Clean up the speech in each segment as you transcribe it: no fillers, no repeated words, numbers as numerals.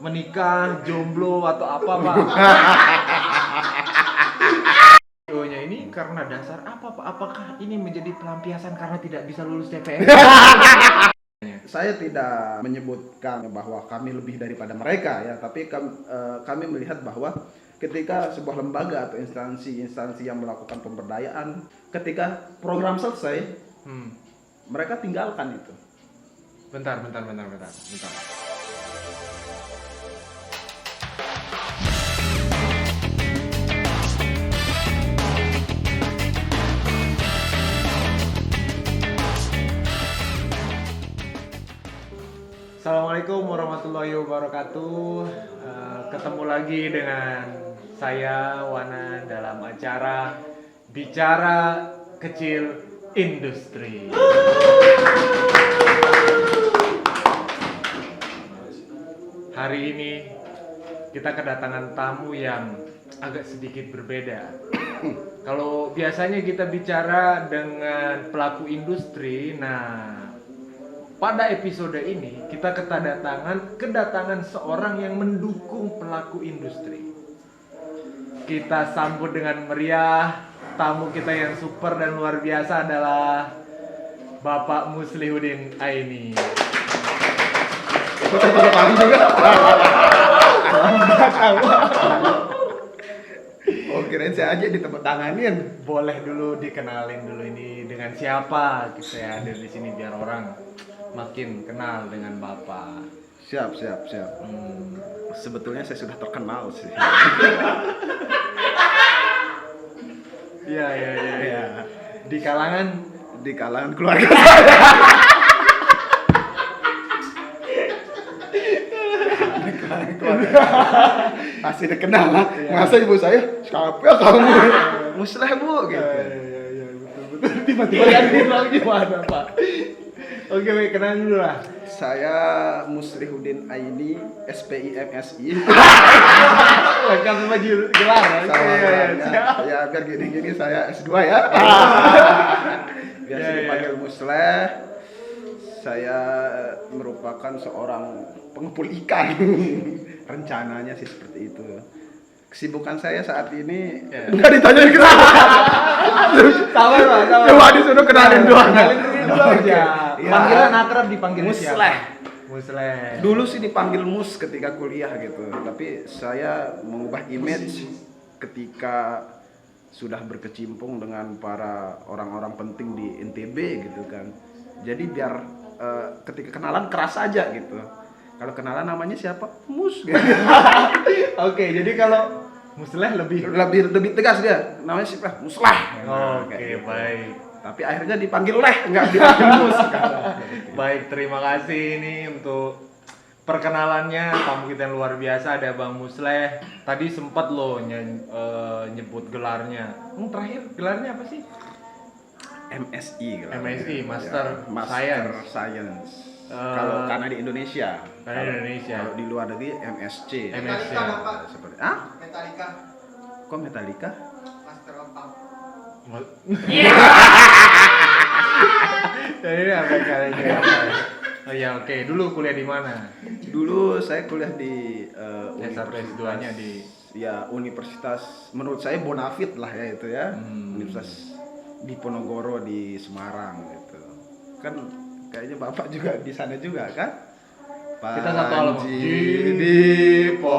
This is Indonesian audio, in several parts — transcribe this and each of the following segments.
menikah, jomblo atau apa Pak? Videonya ini karena dasar apa Pak? Apakah ini menjadi pelampiasan karena tidak bisa lulus CPNS? Saya tidak menyebutkan bahwa kami lebih daripada mereka ya, tapi kami melihat bahwa ketika sebuah lembaga atau instansi yang melakukan pemberdayaan, ketika program selesai, mereka tinggalkan itu. Bentar. Assalamualaikum warahmatullahi wabarakatuh. Ketemu lagi dengan saya Wana dalam acara Bicara Kecil Industri. Hari ini kita kedatangan tamu yang agak sedikit berbeda. Kalau biasanya kita bicara dengan pelaku industri, pada episode ini kita kedatangan seorang yang mendukung pelaku industri. Kita sambut dengan meriah tamu kita yang super dan luar biasa adalah Bapak Muslihuddin Aini. Oh, kirain saya aja ditepuk tanganin. Boleh dulu dikenalin dulu ini dengan siapa saya hadir di sini biar orang makin kenal dengan Bapak. Siap. Sebetulnya saya sudah terkenal sih. Iya. Di kalangan keluarga saya. Masih dikenal lah. Masa ibu saya, siapa kamu? Musleh Bu gitu. Iya, betul. Tiba-tiba gantiin lagi gimana, Pak? Oke, baik, kenalin dulu lah. Saya Muslihuddin Aini, SPI MSI. Lengkap sama gelar Ya, biar gini saya S2 ya. Biasa dipanggil Musleh. Saya merupakan seorang pengepul ikan. Rencananya sih seperti itu. Kesibukan saya saat ini enggak ditanyain kenapa. Sama. Coba disuruh kenalin doang. Kenalin dulu aja. Ya. Panggilan akrab dipanggil Musleh. Musleh. Dulu sih dipanggil Mus ketika kuliah gitu. Tapi saya mengubah image ketika sudah berkecimpung dengan para orang-orang penting di NTB gitu kan. Jadi biar ketika kenalan keras aja gitu. Kalau kenalan namanya siapa? Mus gitu. Oke, jadi kalau Musleh lebih tegas dia. Namanya siapa? Musleh. Oke, baik. Tapi akhirnya dipanggil Leh, enggak dipanggil Mus. Baik, terima kasih ini untuk perkenalannya tamu kita yang luar biasa ada Bang Musleh. Tadi sempat loh nyebut gelarnya. Terakhir gelarnya apa sih? MSI gelarnya. MSI, Master Science. Kalau karena di Indonesia. Kalau di luar negeri MSc. MSc. Seperti Metallica. Kok Metallica? Master of Punk. Ini apa kalian? Oh ya, oke. Dulu kuliah di mana? Dulu saya kuliah di S1 S2-nya di Universitas, menurut saya bonafit lah ya itu ya. Universitas Diponegoro di Semarang gitu. Kan kayaknya Bapak juga di sana juga kan? Kita satu alam. Diponegoro.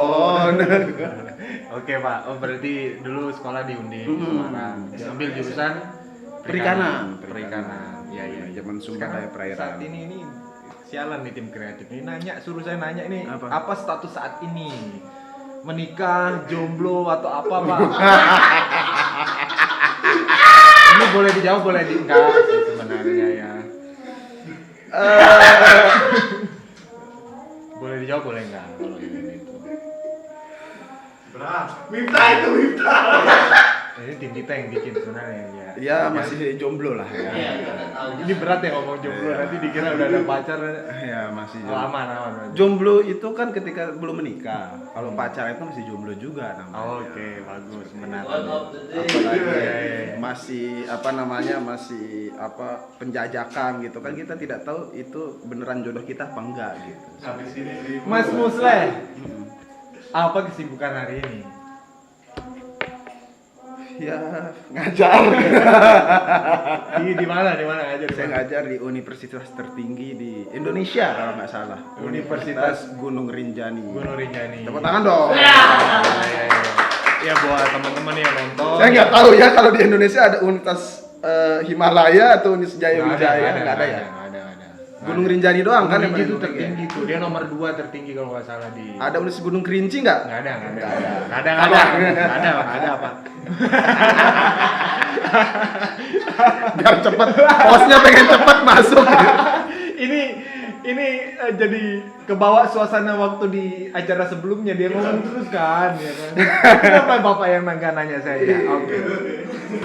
Oke Pak, berarti dulu sekolah di Undip Semarang. Ambil jurusan Perikanan. Iya. Zaman sumber daya perairan. Saat ini sialan nih tim kreatif. Ini suruh saya nanya ini apa status saat ini? Menikah, jomblo atau apa Pak? Ini boleh dijawab, boleh enggak sih sebenarnya ya. Boleh dijawab, boleh enggak kalau ini itu. Berat. Mifta. Ini tim kita yang bikin sebenarnya ya. Ya masih jomblo lah ya. Ini berat ya ngomong jomblo, nanti dikira udah ada pacar. Ya masih jomblo. Aman. Jomblo itu kan ketika belum menikah. Kalau pacar itu masih jomblo juga namanya. Oke, bagus, benar. Apalagi masih penjajakan gitu kan, kita tidak tahu itu beneran jodoh kita apa enggak gitu. Mas Musleh, Apa kesibukan hari ini? Ya, ngajar. Di mana? Di mana ngajar? Saya ngajar di universitas tertinggi di Indonesia kalau nggak salah. Universitas Gunung Rinjani. Gunung Rinjani. Tepuk tangan dong. Ya buat teman-teman yang nonton. Saya nggak tahu ya kalau di Indonesia ada Universitas Himalaya atau Universitas Jaya Wijaya, nggak ada ya. Nggak ada. Gunung Rinjani doang kan Gunung yang Rinjani itu paling tinggi ya? tertinggi tuh. Dia nomor 2 tertinggi kalau nggak salah di. Ada Universitas Gunung Kerinci nggak? Nggak ada. Apa? Ada apa? Biar cepet, posnya pengen cepet masuk. ini jadi kebawa suasana waktu di acara sebelumnya dia ngomong terus kan, ya kan. Kenapa bapak yang nanya saya? Oke.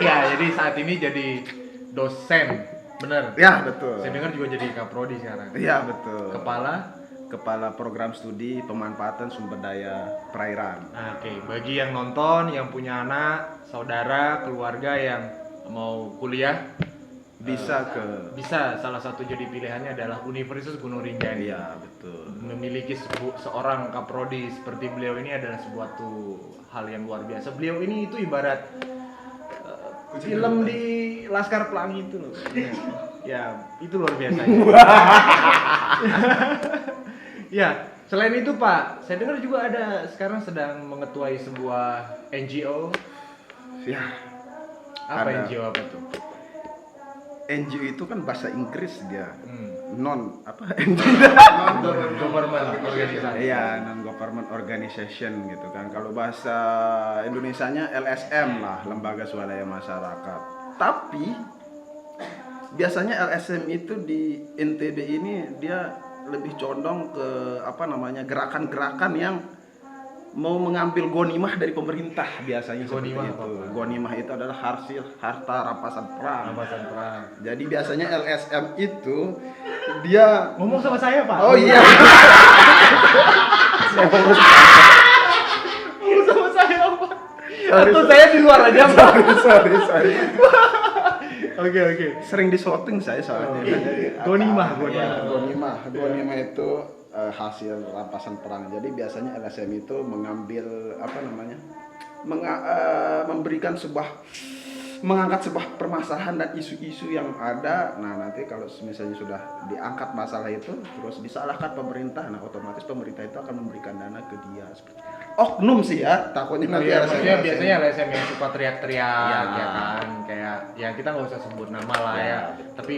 Ya, jadi saat ini jadi dosen, bener. Ya betul. Saya dengar juga jadi kaprodi sekarang. Iya betul. Kepala program studi pemanfaatan sumber daya perairan. Oke, bagi yang nonton, yang punya anak, saudara, keluarga yang mau kuliah, Bisa salah satu jadi pilihannya adalah Universitas Gunung Rinjani. Iya betul. Memiliki seorang kaprodi seperti beliau ini adalah suatu hal yang luar biasa. Beliau ini itu ibarat film di Laskar Pelangi itu loh. Ya, itu luar biasa. Ya, selain itu Pak, saya dengar juga ada sekarang sedang mengetuai sebuah NGO. Ya. Apa Ada. NGO apa tuh? NGO itu kan bahasa Inggris dia. Non Government organisasi. Iya, non government organization gitu kan. Kalau bahasa Indonesianya LSM lah, Lembaga Swadaya Masyarakat. Tapi biasanya LSM itu di NTB ini dia lebih condong ke gerakan-gerakan yang mau mengambil gonimah dari pemerintah biasanya seperti Gonimah itu. apa? Gonimah itu adalah hasil harta rampasan perang. Rampasan perang. Jadi biasanya LSM itu dia Ngomong sama saya Pak. oh iya. Ngomong sama saya Pak. Atau saya di luar aja Pak. sorry. Oke. Sering di shooting saya soalnya. Gonimah. Gonimah itu hasil rampasan perang. Jadi biasanya LSM itu mengambil memberikan mengangkat sebuah permasalahan dan isu-isu yang ada. Nah, nanti kalau misalnya sudah diangkat masalah itu terus disalahkan pemerintah, nah otomatis pemerintah itu akan memberikan dana ke dia seperti oknum sih ya, takutnya nanti Maksudnya biasanya LSM yang suka teriak-teriak Ya. ya kan, kayak ya kita nggak usah sebut nama lah Ya, ya. betul. Tapi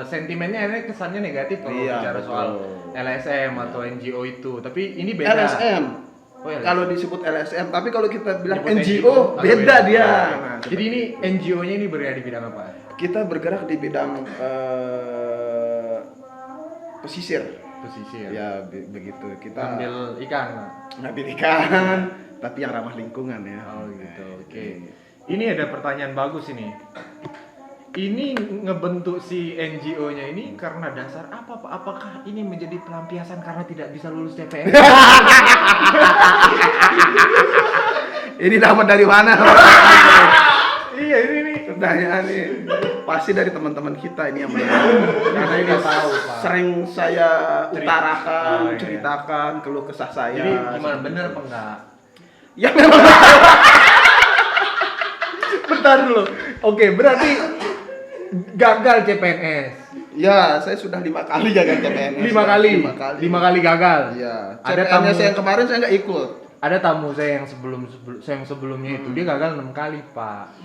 sentimennya ini kesannya negatif kalau Iya, bicara betul. soal LSM atau NGO itu. Tapi ini beda. LSM. Oh, LSM. Kalau disebut LSM, tapi kalau kita bilang Nyebut NGO, agak beda dia. Nah, jadi ini NGO-nya ini berada di bidang apa? Kita bergerak di bidang pesisir. Ya begitu. Kita Ambil ikan. ngambil ikan, tapi yang ramah lingkungan ya. Oh gitu. Oke. Ini ada pertanyaan bagus ini. Ini ngebentuk si NGO-nya ini karena dasar apa Pak? Apakah ini menjadi pelampiasan karena tidak bisa lulus CPNS? Ini dapat dari mana? Iya ini. Pertanyaan ini pasti dari teman-teman kita ini yang mendengar. Karena ini Tahu, Pak. sering saya utarakan, Oh, iya. ceritakan keluh kesah saya. Jadi gimana bener apa enggak? Ya memang. Bentar dulu. Oke, berarti gagal CPNS. Ya, saya sudah 5 kali gagal CPNS. 5 kali. 5 5 kali gagal. Iya. Ada CPNS tamu- yang kemarin saya nggak ikut. Ada tamu saya yang sebelumnya itu dia gagal 6 kali, Pak.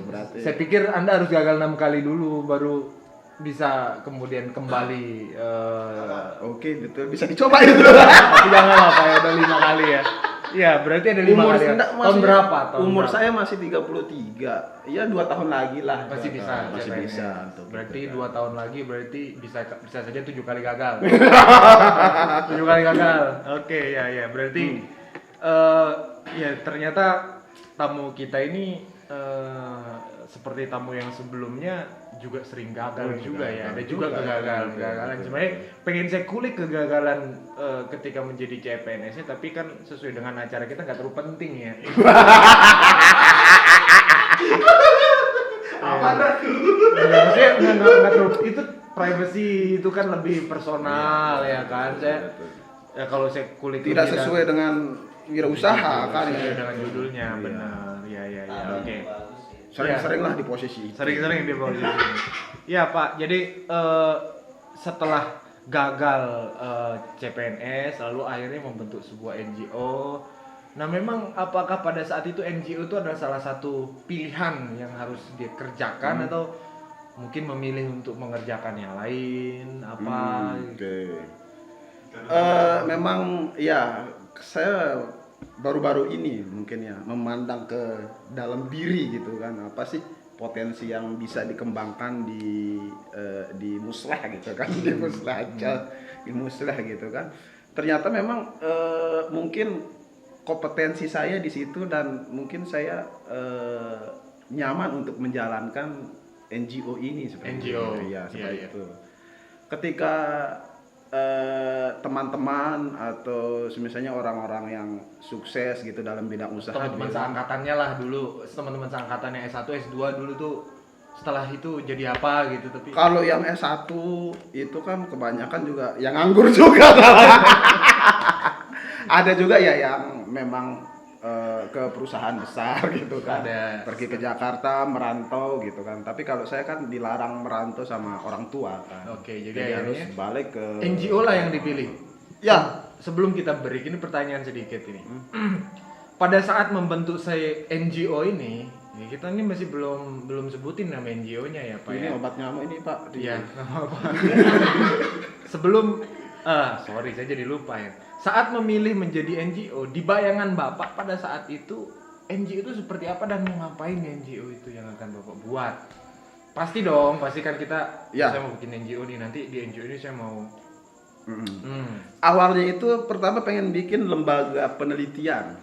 Berarti. Saya pikir Anda harus gagal 6 kali dulu baru bisa kemudian kembali Oke, betul. Bisa dicoba itu. tapi jangan lah Pak, ya udah 5 kali ya. Iya, berarti ada 5 kali. Ya. enggak, Tahun maksudnya berapa? Tahun umur berapa? saya masih 33. Ya 2 tahun lagi lah. Masih bisa. Masih CPNS. bisa untuk Berarti gitu, 2 tahun lagi berarti bisa saja 7 kali gagal. 7 kali gagal. Oke, ya. Berarti ya ternyata tamu kita ini seperti tamu yang sebelumnya juga sering gagal juga ya. Ada juga kegagalan. Sebenarnya pengen saya kulik kegagalan ketika menjadi CPNS-nya, tapi kan sesuai dengan acara kita nggak terlalu penting ya. Maksudnya nggak terlalu, itu privacy itu kan lebih personal ya kan. Saya Ya kalau saya kulik Tidak lebih sesuai dengan wirausaha kan. sesuai dengan judulnya, Iya. benar. Ya, oke. Sering-seringlah di posisi itu. Sering-sering di posisi ini. Iya Pak, jadi setelah gagal CPNS, lalu akhirnya membentuk sebuah NGO. Nah memang apakah pada saat itu NGO itu adalah salah satu pilihan yang harus dikerjakan atau mungkin memilih untuk mengerjakan yang lain apa? Oke. Memang ya saya baru-baru ini mungkin ya memandang ke dalam diri gitu kan, apa sih potensi yang bisa dikembangkan di muslah gitu kan, di muslah aja, di muslah gitu kan. Ternyata memang mungkin kompetensi saya di situ dan mungkin saya nyaman untuk menjalankan NGO ini seperti NGO, itu. Ya, seperti iya. itu. Ketika teman-teman atau misalnya orang-orang yang sukses gitu dalam bidang usaha, Teman-teman bilang, seangkatannya lah dulu, teman-teman seangkatannya S1, S2 dulu tuh setelah itu jadi apa gitu tapi kalau yang S1 itu kan kebanyakan juga yang nganggur juga. Ada juga ya yang memang ke perusahaan besar gitu kan, Ada. pergi ke Jakarta merantau gitu kan. Tapi kalau saya kan dilarang merantau sama orang tua kan. Oke, Jadi jadi harus akhirnya balik ke NGO lah yang dipilih. Ya, Sebelum kita break ini pertanyaan sedikit ini. Pada saat membentuk saya NGO ini, ya kita ini masih belum sebutin nama NGO-nya ya Pak ini ya. obat nyamuk ini Pak. Iya, nggak apa-apa. Sebelum sorry saya jadi lupa ya. Saat memilih menjadi NGO, di bayangan Bapak pada saat itu NGO itu seperti apa dan mau ngapain NGO itu yang akan Bapak buat? Pasti dong, pasti kan kita Ya. saya mau bikin NGO nih, nanti di NGO ini saya mau Awalnya itu pertama pengen bikin lembaga penelitian.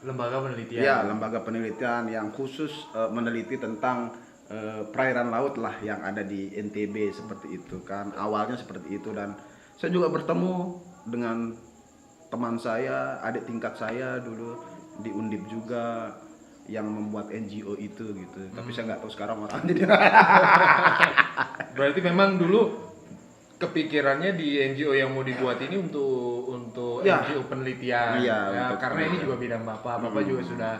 lembaga penelitian. Ya, lembaga penelitian yang khusus meneliti tentang perairan laut lah yang ada di NTB seperti itu kan. Awalnya seperti itu dan saya juga bertemu dengan teman saya, adik tingkat saya dulu di Undip juga yang membuat NGO itu gitu. Tapi saya nggak tahu sekarang orangnya di mana. Berarti memang dulu kepikirannya di NGO yang mau dibuat ini untuk Ya. NGO penelitian. Iya, Ya, untuk karena ini penelitian. juga bidang Bapak. Bapak juga sudah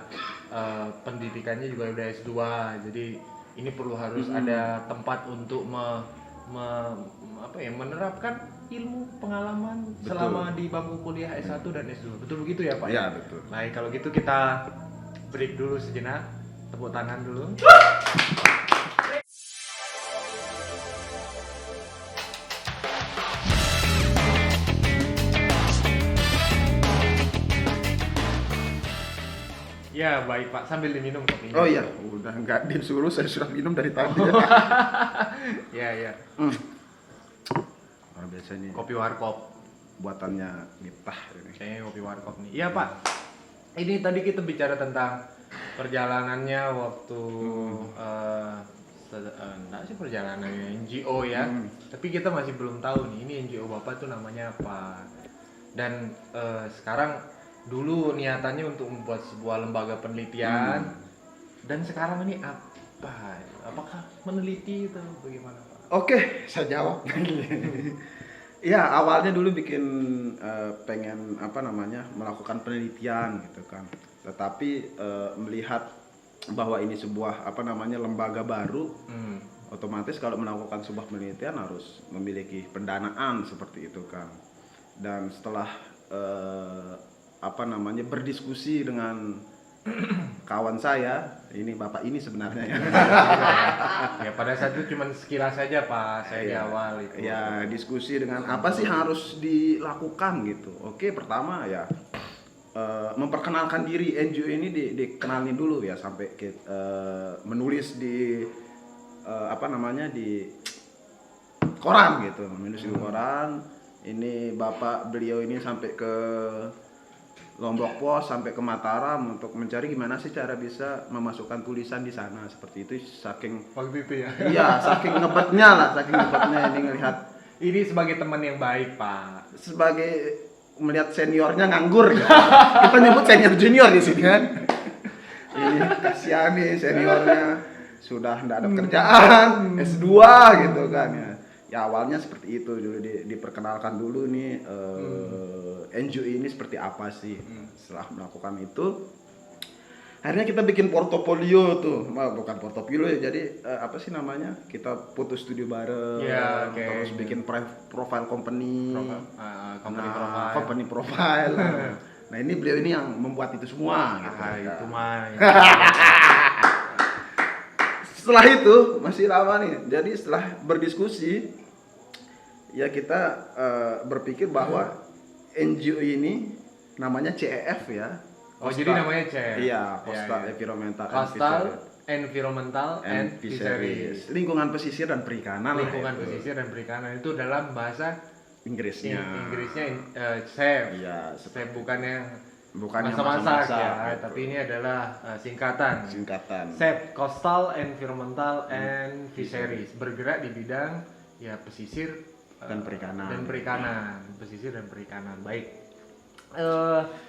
pendidikannya juga udah S2. Jadi ini perlu harus ada tempat untuk menerapkan ilmu pengalaman Betul. selama di bangku kuliah S1 dan S2. Betul begitu ya, Pak? Ya, betul. Baik, kalau gitu kita break dulu sejenak. Tepuk tangan dulu. Ya, baik Pak. Sambil diminum kopinya. Oh iya, udah nggak disuruh, saya sudah minum dari tadi. Ya. Luar biasa ini Kopi warkop. buatannya Miftah ini. Kayaknya kopi warkop nih. Iya Pak. Ini tadi kita bicara tentang perjalanannya waktu enggak sih perjalanannya NGO ya. Tapi kita masih belum tahu nih ini NGO Bapak tuh namanya apa. Dan sekarang dulu niatannya untuk membuat sebuah lembaga penelitian. Dan sekarang ini apa? Apakah meneliti itu bagaimana Pak? Oke, saya jawab. Ya, awalnya dulu bikin pengen melakukan penelitian gitu kan. Tetapi melihat bahwa ini sebuah lembaga baru, otomatis kalau melakukan sebuah penelitian harus memiliki pendanaan seperti itu kan. Dan setelah berdiskusi dengan kawan saya, ini bapak ini sebenarnya ya. Ya pada saat itu cuma sekilas saja Pak, saya di awal itu. Ya, diskusi dengan apa sih harus dilakukan gitu. Oke, pertama ya memperkenalkan diri NGO ini dikenalin dulu ya sampai menulis di di koran gitu, menulis di koran. Ini bapak beliau ini sampai ke Lombok Pos sampai ke Mataram untuk mencari gimana sih cara bisa memasukkan tulisan di sana seperti itu saking Waktu itu ya. iya saking ngebetnya ini ngelihat Ini sebagai teman yang baik Pak. sebagai melihat seniornya nganggur ya. Kita nyebut senior junior di sini kan. Ini kasihan nih seniornya sudah tidak ada kerjaan S2 gitu kan ya. Ya awalnya seperti itu dulu diperkenalkan dulu nih NGO ini seperti apa sih. Setelah melakukan itu, akhirnya kita bikin portofolio tuh. Bukan portofolio ya, jadi apa sih namanya, kita foto studio bareng, Iya, oke. terus bikin profile company, company profile. Nah ini beliau ini yang membuat itu semua gitu. Itu mah. Setelah itu masih lama nih, jadi setelah berdiskusi ya kita berpikir bahwa NGO ini namanya CEF ya. Oh, jadi namanya CEF. Iya, Coastal Iya. Environmental Environmental and Fisheries. Lingkungan pesisir dan perikanan. lah Lingkungan itu. pesisir dan perikanan itu dalam bahasa Inggrisnya. Inggrisnya CEF. Iya, CEF bukannya bukannya masak-masak masak-masak, ya, gitu. tapi ini adalah singkatan. CEF, Coastal Environmental and Fisheries, bergerak di bidang ya pesisir Dan perikanan. pesisir dan perikanan. Baik.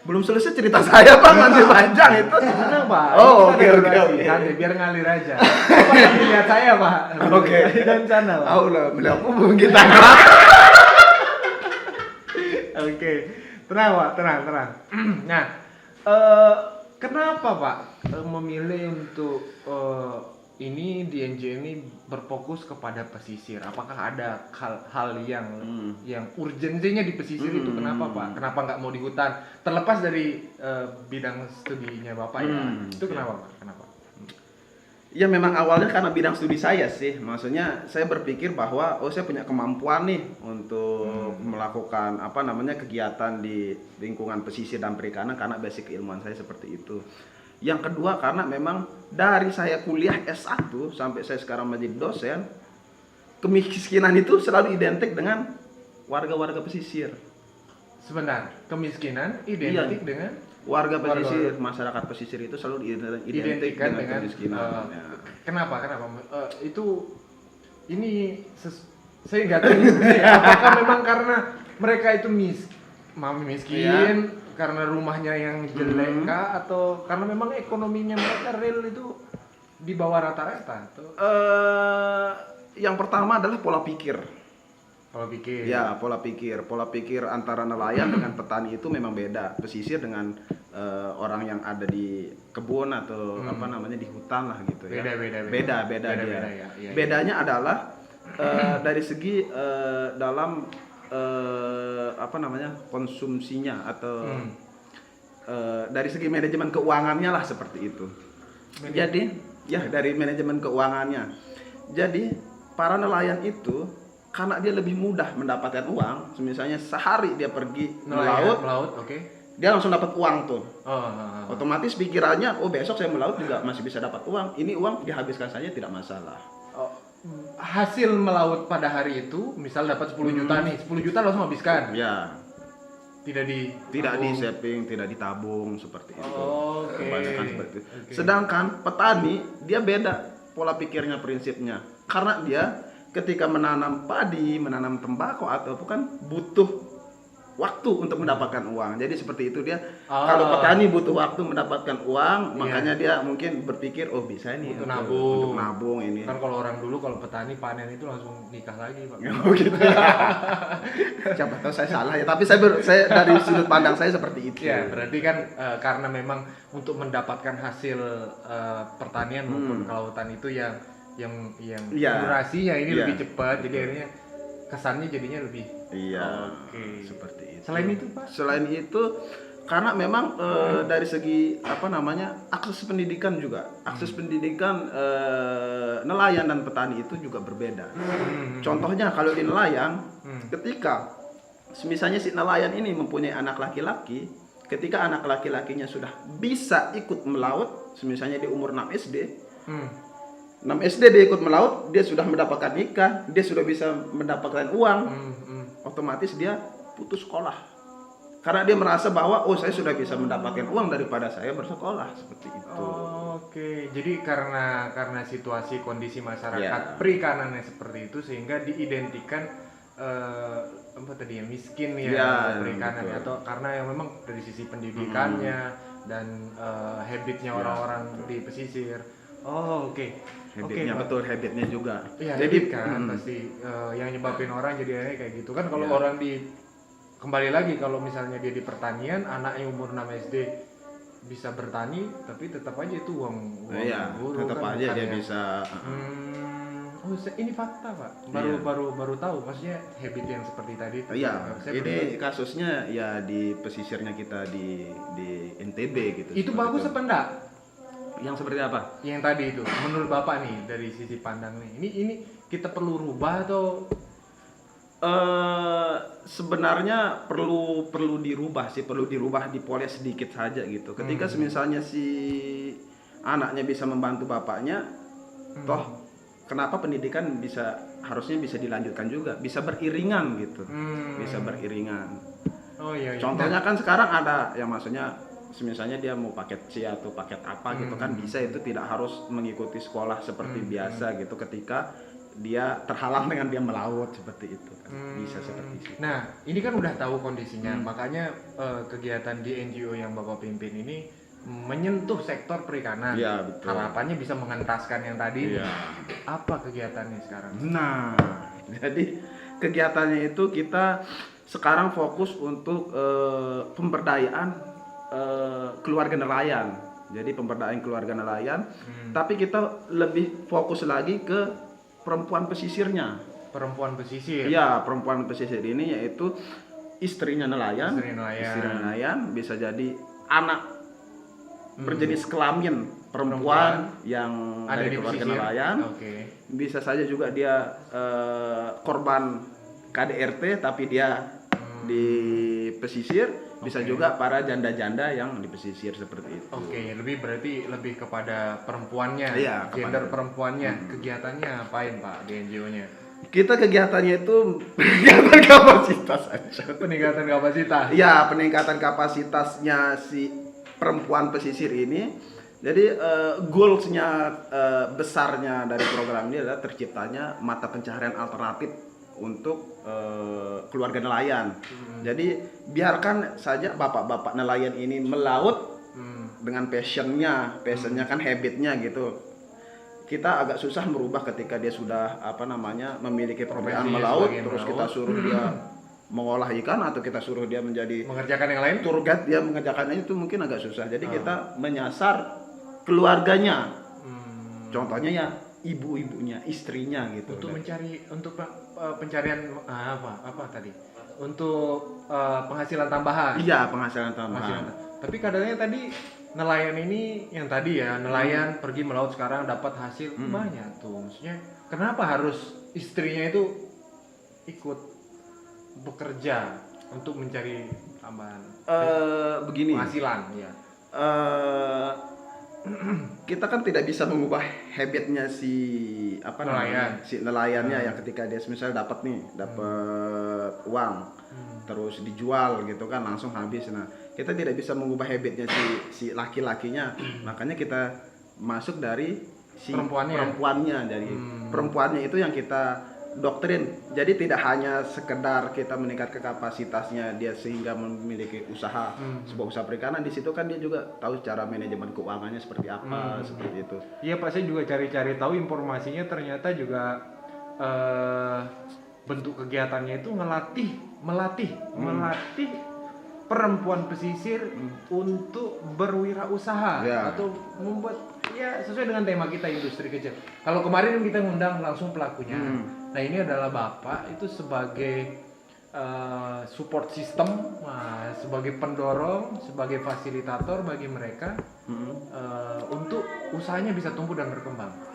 Belum selesai cerita saya Pak, masih panjang itu. Tenang Pak. Oh, Ini oke, ada oke, durasi. oke. Santai, biar ngalir aja. Bapak kan lihat saya Pak. Oke. Dan sana Pak. Tahu lah, beliau pun kita. Oke, tenang Pak, tenang. Nah, kenapa Pak memilih untuk ini di NGO ini berfokus kepada pesisir? Apakah ada hal yang urgensinya di pesisir itu? Kenapa Pak? Kenapa nggak mau di hutan? Terlepas dari bidang studinya Bapak ya, itu kenapa Pak? Kenapa? Ya memang awalnya karena bidang studi saya sih. Maksudnya saya berpikir bahwa saya punya kemampuan nih untuk melakukan kegiatan di lingkungan pesisir dan perikanan karena basic keilmuan saya seperti itu. Yang kedua karena memang dari saya kuliah S1 sampai saya sekarang menjadi dosen, kemiskinan itu selalu identik dengan warga-warga pesisir. Sebentar, kemiskinan identik dengan Warga pesisir, masyarakat pesisir itu selalu identik dengan kemiskinan. Kenapa? Saya nggak tahu ya, apakah memang karena mereka itu miskin, karena rumahnya yang jelek kah, atau karena memang ekonominya mereka real itu di bawah rata-rata? Yang pertama adalah pola pikir. Pola pikir. Pola pikir antara nelayan dengan petani itu memang beda. Pesisir dengan orang yang ada di kebun atau di hutan lah gitu ya. Beda dia. Ya. Bedanya adalah dari segi dalam konsumsinya atau dari segi manajemen keuangannya lah seperti itu. Jadi dari manajemen keuangannya. Jadi para nelayan itu karena dia lebih mudah mendapatkan uang, misalnya sehari dia pergi melaut, dia langsung dapat uang tuh. Otomatis pikirannya, besok saya melaut juga masih bisa dapat uang. Ini uang dihabiskan saja tidak masalah. Hasil melaut pada hari itu, misal dapat 10 juta nih, 10 juta langsung habiskan. Ya. Tidak di saving, tidak ditabung seperti itu. Kebanyakan seperti itu. Okay. Sedangkan petani dia beda pola pikirnya, prinsipnya. Karena dia ketika menanam padi, menanam tembakau atau kan butuh waktu untuk mendapatkan uang. Jadi seperti itu dia. Kalau petani butuh waktu mendapatkan uang, makanya dia mungkin berpikir bisa nih untuk nabung ini. Kan kalau orang dulu kalau petani panen itu langsung nikah lagi, Pak. Gitu. Siapa tahu saya salah ya, tapi saya dari sudut pandang saya seperti itu. Ya, berarti kan karena memang untuk mendapatkan hasil pertanian maupun kelautan itu yang durasinya ini lebih cepat, jadi akhirnya kesannya jadinya lebih seperti itu. Selain itu Pak? Selain itu karena memang dari segi akses pendidikan juga, akses pendidikan nelayan dan petani itu juga berbeda. Contohnya kalau di nelayan, ketika misalnya si nelayan ini mempunyai anak laki-laki, ketika anak laki-lakinya sudah bisa ikut melaut, misalnya di umur 6 SD, 6 SD dia ikut melaut, dia sudah mendapatkan nikah, dia sudah bisa mendapatkan uang, otomatis dia putus sekolah. Karena dia merasa bahwa saya sudah bisa mendapatkan uang daripada saya bersekolah, seperti itu. Jadi karena situasi kondisi masyarakat perikanannya seperti itu sehingga diidentikan miskin perikanan, atau karena yang memang dari sisi pendidikannya dan habitnya orang-orang di pesisir. Habitnya betul, habitnya juga. Iya, jadi kan pasti yang nyebabin orang jadi kayak gitu kan. Kalau orang di kembali lagi kalau misalnya dia di pertanian, anaknya umur 6 SD bisa bertani, tapi tetap aja itu uang Iya, guru tetap kan, aja dia bukannya. bisa. Oh, ini fakta Pak. Iya. Baru tahu, maksudnya habit yang seperti tadi. Itu, Iya, saya ini benar- kasusnya ya di pesisirnya kita di NTB gitu. itu seperti bagus apa enggak? Yang seperti apa? Yang tadi itu, menurut Bapak nih dari sisi pandang nih, ini kita perlu rubah atau Sebenarnya perlu dirubah sih, perlu dirubah, dipoles sedikit saja gitu. Ketika misalnya si anaknya bisa membantu bapaknya, toh kenapa pendidikan harusnya bisa dilanjutkan juga, bisa beriringan gitu, bisa beriringan. Oh iya. Contohnya kan sekarang ada yang maksudnya misalnya dia mau paket C atau paket apa gitu kan bisa, itu tidak harus mengikuti sekolah seperti biasa gitu ketika dia terhalang dengan dia melaut seperti itu kan. Bisa seperti itu. Nah, ini kan udah tahu kondisinya, makanya kegiatan di NGO yang Bapak pimpin ini menyentuh sektor perikanan. Iya, betul. Harapannya bisa mengentaskan yang tadi. Iya. Apa kegiatannya sekarang? Nah, jadi kegiatannya itu kita sekarang fokus untuk pemberdayaan keluarga nelayan. Jadi pemberdayaan keluarga nelayan, tapi kita lebih fokus lagi ke perempuan pesisirnya. Perempuan pesisir. Iya, perempuan pesisir ini yaitu istrinya nelayan. Istri nelayan. Istri nelayan bisa jadi anak berjenis kelamin perempuan yang Ada dari di keluarga pesisir. nelayan. Oke. Bisa saja juga dia korban KDRT tapi dia di pesisir. Bisa Oke. juga para janda-janda yang di pesisir seperti itu. Oke, lebih kepada perempuannya, Iya, gender kepada- perempuannya. Kegiatannya apain Pak di NGO-nya? Kita kegiatannya itu peningkatan kapasitas aja. Peningkatan kapasitas. Ya, peningkatan kapasitasnya si perempuan pesisir ini. Jadi goalsnya besarnya dari program ini adalah terciptanya mata pencaharian alternatif untuk keluarga nelayan. Jadi biarkan saja bapak-bapak nelayan ini melaut dengan passionnya kan habitnya gitu. Kita agak susah merubah ketika dia sudah memiliki pekerjaan Profesinya melaut, sebagai terus melaut. kita suruh dia mengolah ikan atau kita suruh dia menjadi Mengerjakan yang lain? tour guide, dia mengerjakannya itu mungkin agak susah. Jadi kita menyasar keluarganya. Contohnya ya ibu-ibunya, istrinya gitu. Untuk pencarian apa tadi? Untuk penghasilan tambahan. Iya, penghasilan tambahan. Tapi kadangnya tadi nelayan ini yang tadi ya, nelayan pergi melaut sekarang dapat hasil banyak tuh. Maksudnya kenapa harus istrinya itu ikut bekerja untuk mencari tambahan Begini. penghasilan ya. Kita kan tidak bisa mengubah habitnya si Nelayan. si nelayannya yang ketika dia misalnya dapat uang terus dijual gitu kan langsung habis. Nah, kita tidak bisa mengubah habitnya si laki-lakinya. Makanya kita masuk dari si perempuannya dari perempuannya itu yang kita doktrin. Jadi tidak hanya sekedar kita meningkatkan kapasitasnya dia sehingga memiliki usaha sebuah usaha perikanan, di situ kan dia juga tahu cara manajemen keuangannya seperti apa, seperti itu. Iya Pak, saya juga cari-cari tahu informasinya, ternyata juga bentuk kegiatannya itu melatih perempuan pesisir untuk berwirausaha Ya. atau membuat ya sesuai dengan tema kita industri kecil. Kalau kemarin kita ngundang langsung pelakunya. Nah, ini adalah Bapak itu sebagai support system, sebagai pendorong, sebagai fasilitator bagi mereka untuk usahanya bisa tumbuh dan berkembang.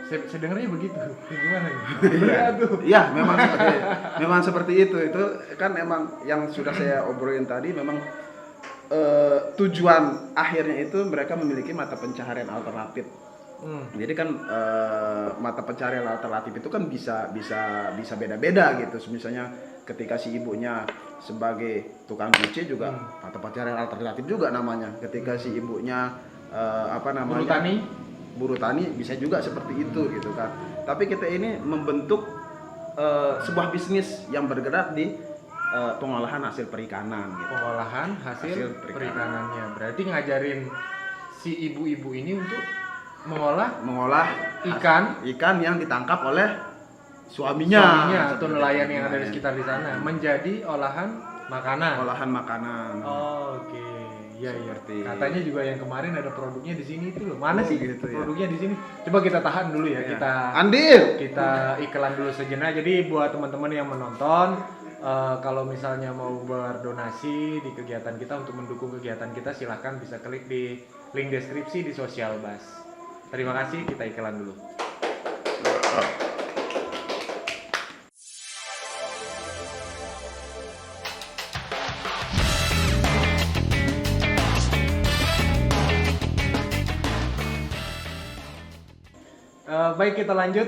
Saya dengarnya begitu. Gimana nih? Iya, memang seperti itu. Itu kan emang yang sudah saya obrolin tadi, memang tujuan akhirnya itu mereka memiliki mata pencaharian alternatif. Jadi kan mata pencaharian alternatif itu kan bisa beda-beda gitu. Misalnya ketika si ibunya sebagai tukang cuci juga mata pencaharian alternatif juga namanya. Ketika si ibunya Buru tani bisa juga seperti itu gitu kan. Tapi kita ini membentuk sebuah bisnis yang bergerak di pengolahan hasil perikanan gitu. Pengolahan hasil perikanannya. Berarti ngajarin si ibu-ibu ini untuk mengolah ikan yang ditangkap oleh suaminya atau nelayan yang ada di sekitar di sana menjadi olahan Makanan. olahan makanan. Oh, oke. Iya, iya. Seperti- Katanya juga yang kemarin ada produknya di sini itu loh. Mana Oh, sih gitu ya. produknya di sini? Coba kita tahan dulu ya. Ya. Kita Andil. iklan dulu sejenak. Jadi buat teman-teman yang menonton, kalau misalnya mau berdonasi di kegiatan kita untuk mendukung kegiatan kita, silahkan bisa klik di link deskripsi di Social Bus. Terima kasih, kita iklan dulu. Baik, kita lanjut.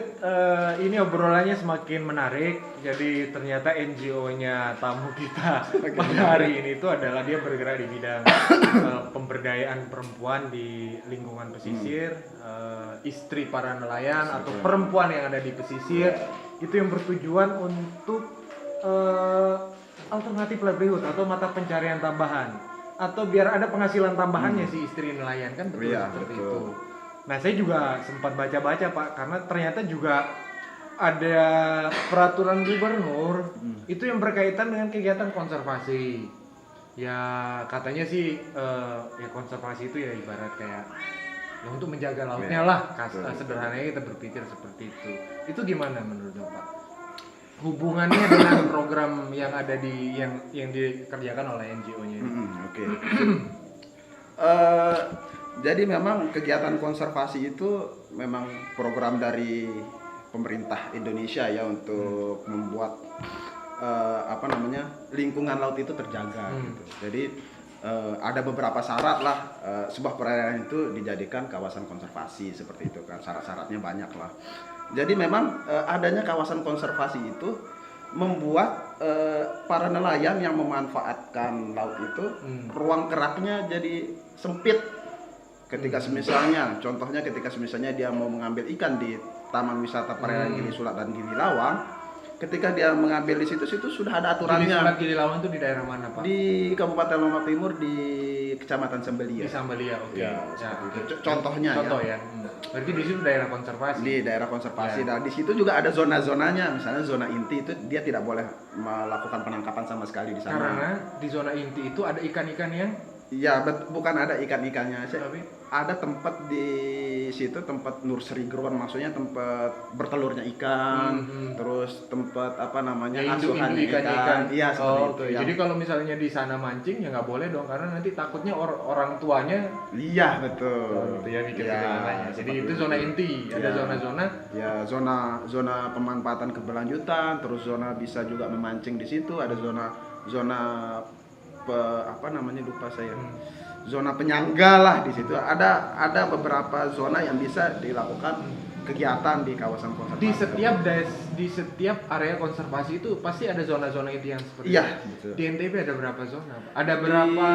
Ini obrolannya semakin menarik. Jadi ternyata NGO-nya tamu kita pada hari ini itu adalah dia bergerak di bidang pemberdayaan perempuan di lingkungan pesisir, istri para nelayan atau perempuan yang ada di pesisir. Itu yang bertujuan untuk alternatif livelihood atau mata pencarian tambahan, atau biar ada penghasilan tambahannya si istri nelayan, kan betul Iya, seperti betul. itu. Nah, saya juga sempat baca-baca Pak, karena ternyata juga ada peraturan gubernur itu yang berkaitan dengan kegiatan konservasi. Ya katanya sih ya konservasi itu ya ibarat kayak ya untuk menjaga lautnya Ya, lah. betul. Sederhananya kita berpikir seperti itu. Itu gimana menurut Bapak? Hubungannya dengan program yang ada di yang dikerjakan oleh NGO-nya ini? Oke. Jadi memang kegiatan konservasi itu memang program dari pemerintah Indonesia ya untuk membuat lingkungan laut itu terjaga gitu. Jadi ada beberapa syarat lah sebuah perairan itu dijadikan kawasan konservasi seperti itu kan, syarat-syaratnya banyak lah. Jadi memang adanya kawasan konservasi itu membuat para nelayan yang memanfaatkan laut itu ruang geraknya jadi sempit. Ketika contohnya ketika dia mau mengambil ikan di Taman Wisata Perairan Gili Sulat dan Gili Lawang, ketika dia mengambil di situ sudah ada aturannya. Gili Sulat, Gili Lawang itu di daerah mana Pak? Di Kabupaten Lombok Timur di Kecamatan Sembelia. Di Sambalia, oke. Ya, Ya, seperti oke. itu. Contohnya Contoh ya. ya. Berarti di situ daerah konservasi. Di daerah konservasi. Ya. Nah, di situ juga ada zona-zonanya. Misalnya zona inti itu dia tidak boleh melakukan penangkapan sama sekali di sana. Karena di zona inti itu ada ikan-ikan yang Iya, bukan ada ikan-ikannya aja. Tapi? Ada tempat di situ, tempat nursery ground, maksudnya tempat bertelurnya ikan, terus tempat ya, asuhan ikannya ikan. Iya, seperti itu. oke. Yang- Jadi kalau misalnya di sana mancing ya nggak boleh dong, karena nanti takutnya orang tuanya Iya, betul. gitu ya mikir Iya, Jadi seperti itu zona inti. Ada Iya. zona-zona. Ya, zona pemanfaatan keberlanjutan, terus zona bisa juga memancing di situ, ada zona lupa saya. Zona penyangga lah di situ. Ada beberapa zona yang bisa dilakukan kegiatan di kawasan konservasi. Di setiap area konservasi itu pasti ada zona-zona itu yang seperti Iya, itu. betul. Di NTB ada berapa zona, Pak? Ada berapa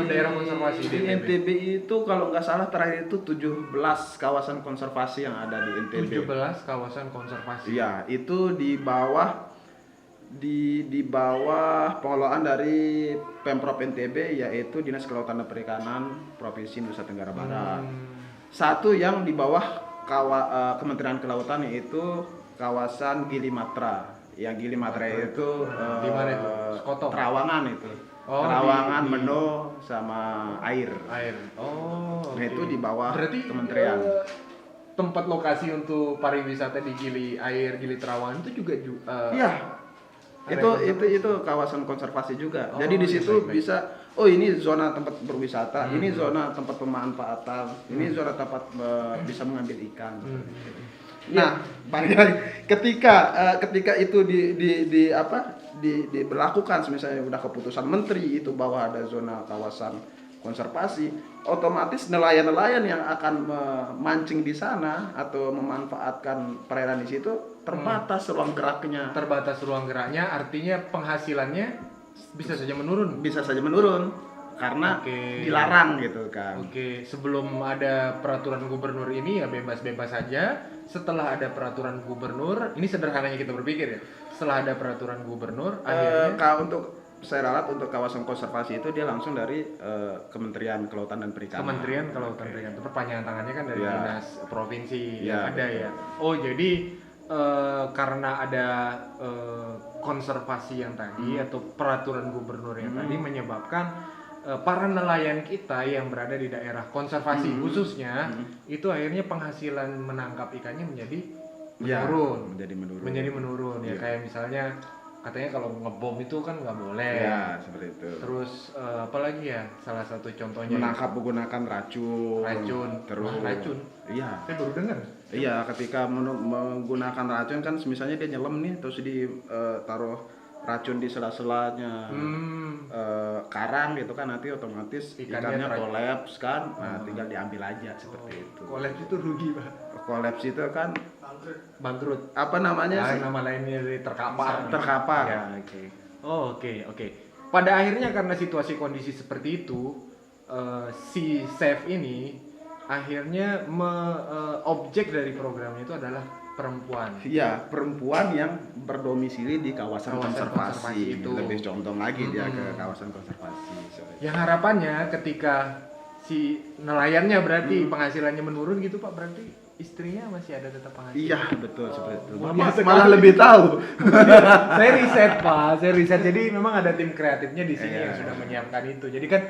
daerah konservasi di NTB itu kalau nggak salah terakhir itu 17 kawasan konservasi yang ada di NTB. 17 kawasan konservasi. Iya, itu di bawah pengelolaan dari Pemprov NTB, yaitu Dinas Kelautan dan Perikanan Provinsi Nusa Tenggara Barat. Satu yang di bawah Kementerian Kelautan, yaitu kawasan Gili Matra. Yang Gili Matra itu Di mana itu? Skoto? Terawangan itu. Oh, Terawangan, di- Meno sama air. Oh, Nah, oke. itu di bawah Berarti kementerian. tempat lokasi untuk pariwisata di Gili Terawangan itu juga Iya. area Itu kawasan konservasi juga. Oh, Jadi di iya, situ baik-baik. bisa ini zona tempat berwisata, ini zona tempat pemanfaatan, ini zona tempat bisa mengambil ikan. Nah, balik lagi ketika itu diberlakukan, misalnya udah keputusan menteri itu bahwa ada zona kawasan konservasi, otomatis nelayan-nelayan yang akan memancing di sana atau memanfaatkan perairan di situ terbatas ruang geraknya. terbatas ruang geraknya, artinya penghasilannya bisa saja menurun. Bisa saja menurun karena Oke. dilarang gitu kan. Oke, sebelum ada peraturan gubernur ini ya bebas-bebas saja. Setelah ada peraturan gubernur, ini sederhananya kita berpikir ya. Setelah ada peraturan gubernur, akhirnya Untuk saya ralat untuk kawasan konservasi itu dia langsung dari Kementerian Kelautan dan Perikanan. Kementerian Kelautan Perikanan itu perpanjangan tangannya kan dari Ya. dinas provinsi Ya, yang ada betul. ya. Oh, jadi karena ada konservasi yang tadi atau peraturan gubernur yang tadi menyebabkan para nelayan kita yang berada di daerah konservasi khususnya itu akhirnya penghasilan menangkap ikannya menjadi menurun. Menjadi menurun ya, kayak misalnya katanya kalau ngebom itu kan nggak boleh. Ya, seperti itu. Terus apalagi ya, salah satu contohnya Menangkap menggunakan racun. Terus racun. Iya. Saya baru dengar. Iya, ketika menggunakan racun kan misalnya dia nyelam nih terus taruh racun di sela-selanya karang gitu kan, nanti otomatis ikannya kolaps kan. Nah, tinggal diambil aja seperti itu. Kolaps itu rugi, Pak. Kolaps itu kan Bangkrut. apa namanya sih? Nama lainnya terkapar. Terkapar. Ya, oke. Oh, oke. Pada akhirnya karena situasi kondisi seperti itu, si chef ini akhirnya objek dari programnya itu adalah perempuan. Iya, perempuan yang berdomisili di kawasan konservasi. itu. Lebih contoh lagi dia ke kawasan konservasi. Yang harapannya ketika si nelayannya berarti penghasilannya menurun gitu, Pak, berarti istrinya masih ada tetap penghasilan. Iya, betul seperti itu. Malah Malah lebih tahu. Saya riset, Pak. Jadi memang ada tim kreatifnya di sini yang sudah menyiapkan itu. Jadi kan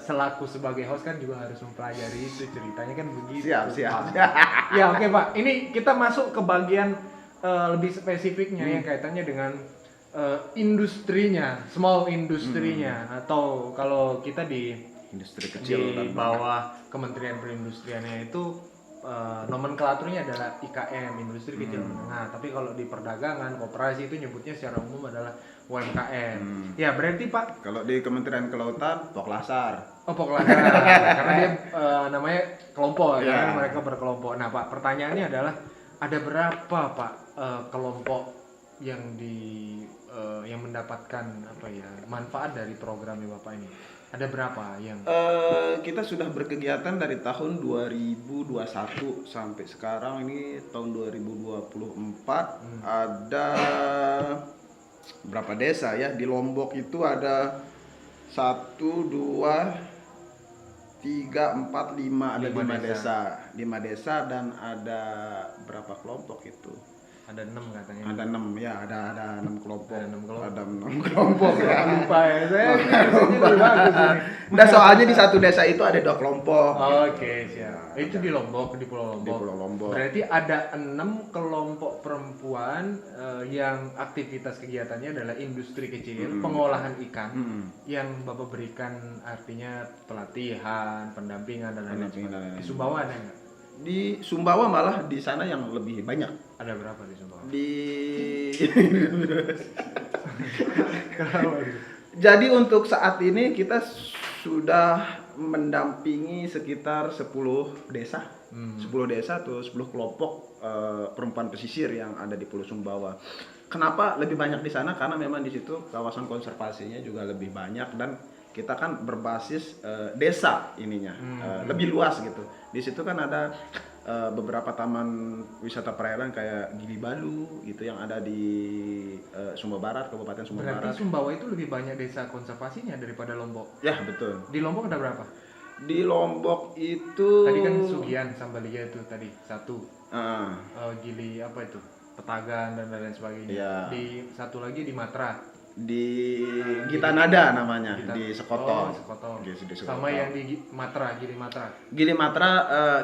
selaku sebagai host kan juga harus mempelajari itu, ceritanya kan begitu. Siap. Ya, oke, Pak. Ini kita masuk ke bagian lebih spesifiknya yang kaitannya dengan industrinya, small industrinya, atau kalau kita di Industri kecil di bawah Kementerian Perindustriannya itu nomenklaturnya adalah IKM, industri kecil menengah. Tapi kalau di perdagangan, koperasi itu nyebutnya secara umum adalah UMKM. Ya, berarti Pak, kalau di Kementerian Kelautan, Poklasar. oh Poklasar, karena dia namanya kelompok, Ya. kan mereka berkelompok. Nah, Pak, pertanyaannya adalah ada berapa, Pak, kelompok yang yang mendapatkan manfaat dari programnya Bapak ini? Ada berapa yang Kita sudah berkegiatan dari tahun 2021 sampai sekarang ini tahun 2024. Ada berapa desa ya? Di Lombok itu ada 1, 2, 3, 4, 5, ada 5 desa. 5 desa dan ada berapa kelompok itu? ada 6 katanya? Ada 6 ya, ada 6 kelompok. Ada 6 kelompok. Ada 6 kelompok ya. Lupa ya, saya risetnya lebih bagus ini. Nah, soalnya di satu desa itu ada 2 kelompok. Oke, siap. Itu di Lombok, di Pulau Lombok. Di Pulau Lombok. Berarti ada 6 kelompok perempuan yang aktivitas kegiatannya adalah industri kecil, pengolahan ikan, yang Bapak berikan artinya pelatihan, pendampingan dan lain-lain. Pendampingan dan Di Sumbawa ada nggak? Di Sumbawa malah di sana yang lebih banyak. Ada berapa di Sumbawa? Jadi untuk saat ini kita sudah mendampingi sekitar 10 desa. 10 desa atau 10 kelompok perempuan pesisir yang ada di Pulau Sumbawa. Kenapa lebih banyak di sana? Karena memang di situ kawasan konservasinya juga lebih banyak dan kita kan berbasis desa ininya, lebih luas gitu. Di situ kan ada beberapa taman wisata perairan kayak Gili Balu gitu yang ada di Sumba Barat, Kabupaten Sumba Berarti Barat. Sumbawa itu lebih banyak desa konservasinya daripada Lombok. Ya, betul. Di Lombok ada berapa? Di Lombok itu Tadi kan Sugian, Sambalia itu tadi satu. Ah, Gili apa itu? Petagan dan lain sebagainya. Iya. Di satu lagi di Matra. di Gitanada namanya, di Oh, Sekotong. Sekotong. Di Sekotong. Sama yang di Matra, Gili Matra. Gili Matra